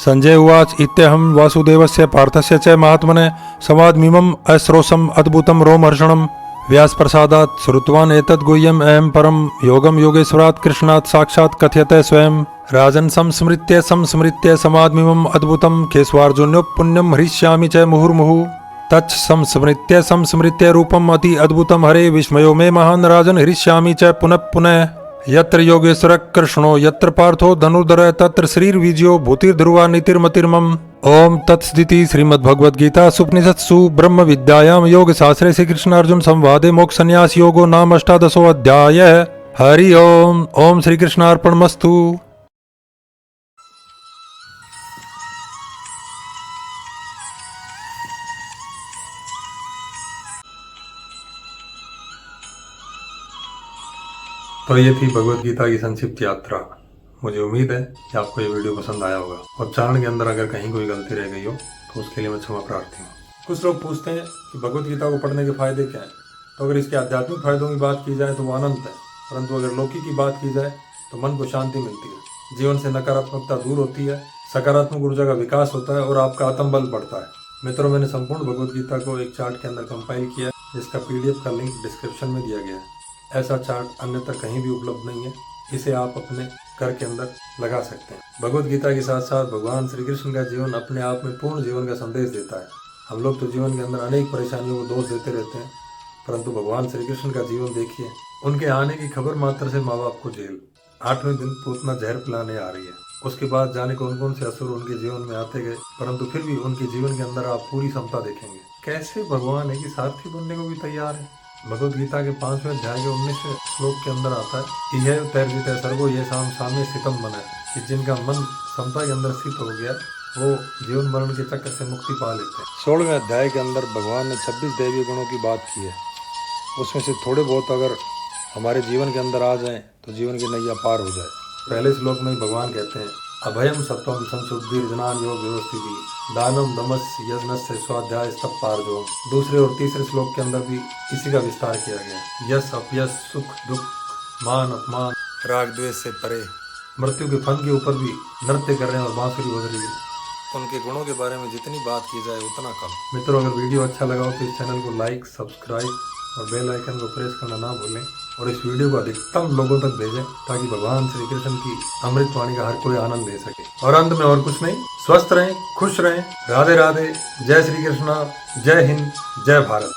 संजय उवाच इत्यहं वासुदेवस्य पार्थस्य च महात्मने संवादमिमम् अश्रोषम् अद्भुतं रोमहर्षणम् व्यासप्रसादात् श्रुतवान् एतद् गुह्यम् अहं परं योगं योगेश्वरात् कृष्णात् साक्षात् कथयते स्वयं राजन् संस्मृत्य समादमिमम् अद्भुतं केशवार्जुन्यो पुण्यं हरिष्यामि च मुहुर्मुहुः तच् संस्मृत्य रूपम् अति अद्भुतं हरे विस्मयो मे महान् राजन् हरिष्यामि च पुनः पुनः यत्र योगेश्वरः कृष्णो यत्र पार्थो धनुर्धरः तत्र श्रीर्विजयो भूतिर्ध्रुवा नीतिर्मतिर्मम् ओम तत्सदिति श्रीमद्भगवद्गीता सुपनिषत्सु ब्रह्म विद्यायां योग शास्त्रे श्री कृष्ण अर्जुन संवादे मोक्ष संन्यास योगो नाम 18 अध्यायः हरि ओम। ओम श्री कृष्णार्पणमस्तु। तो ये थी भगवत गीता की संक्षिप्त यात्रा। मुझे उम्मीद है कि आपको ये वीडियो पसंद आया होगा। उच्चारण के अंदर अगर कहीं कोई गलती रह गई हो तो उसके लिए मैं क्षमा प्रार्थी हूँ। कुछ लोग पूछते हैं कि भगवत गीता को पढ़ने के फायदे क्या हैं। तो अगर इसके आध्यात्मिक फायदों की बात की जाए तो वो अनंत है, परंतु अगर लौकिक की बात की जाए तो मन को शांति मिलती है, जीवन से नकारात्मकता दूर होती है, सकारात्मक ऊर्जा का विकास होता है और आपका आत्मबल बढ़ता है। मित्रों, मैंने संपूर्ण भगवत गीता को एक चार्ट के अंदर कंपाइल किया, जिसका PDF का लिंक डिस्क्रिप्शन में दिया गया है। ऐसा चार्ट अन्यथा कहीं भी उपलब्ध नहीं है। इसे आप अपने घर के अंदर लगा सकते हैं। भगवत गीता के साथ साथ भगवान श्री कृष्ण का जीवन अपने आप में पूर्ण जीवन का संदेश देता है। हम लोग तो जीवन के अंदर अनेक परेशानियों को दोष देते रहते हैं, परंतु भगवान श्री कृष्ण का जीवन देखिए। उनके आने की खबर मात्र से माँ बाप को जेल, 8वें दिन पूतना जहर पिलाने आ रही है। उसके बाद जाने कौन कौन से असुर उनके जीवन में आते गए, परंतु फिर भी उनके जीवन के अंदर आप पूरी समता देखेंगे। कैसे भगवान है कि सारथी बनने को भी तैयार है। भगवत गीता के 5वें अध्याय के 19वें श्लोक के अंदर आता है, यह तैर्जित है सर्वो ये शाम सामने सितम बना है, कि जिनका मन समता के अंदर स्थित हो गया वो जीवन मरण के चक्कर से मुक्ति पा लेते हैं। 16वें अध्याय के अंदर भगवान ने 26 दैवीय गुणों की बात की है। उसमें से थोड़े बहुत अगर हमारे जीवन के अंदर आ जाएं तो जीवन की नैया पार हो जाए। पहले श्लोक में ही भगवान कहते हैं, अभयम सत्वम संशुद्धि ज्ञान योग व्यवस्थिति दानम दमस यज्ञस्य स्वाध्याय स्तप पारजो। दूसरे और तीसरे श्लोक के अंदर भी इसी का विस्तार किया गया। यश अपयश सुख दुख मान अपमान राग द्वेष से परे, मृत्यु के फन के ऊपर भी नृत्य कर रहे हैं और बांसुरी बज रही है। उनके गुणों के बारे में जितनी बात की जाए उतना कम। मित्रों, अगर वीडियो अच्छा लगा हो तो इस चैनल को लाइक, सब्सक्राइब और बेल आइकन को प्रेस करना ना भूलें और इस वीडियो को अधिकतम लोगों तक भेजें ताकि भगवान श्री कृष्ण की अमृत वाणी का हर कोई आनंद ले सके। और अंत में और कुछ नहीं, स्वस्थ रहें, खुश रहें, राधे राधे, जय श्री कृष्णा, जय हिंद, जय भारत।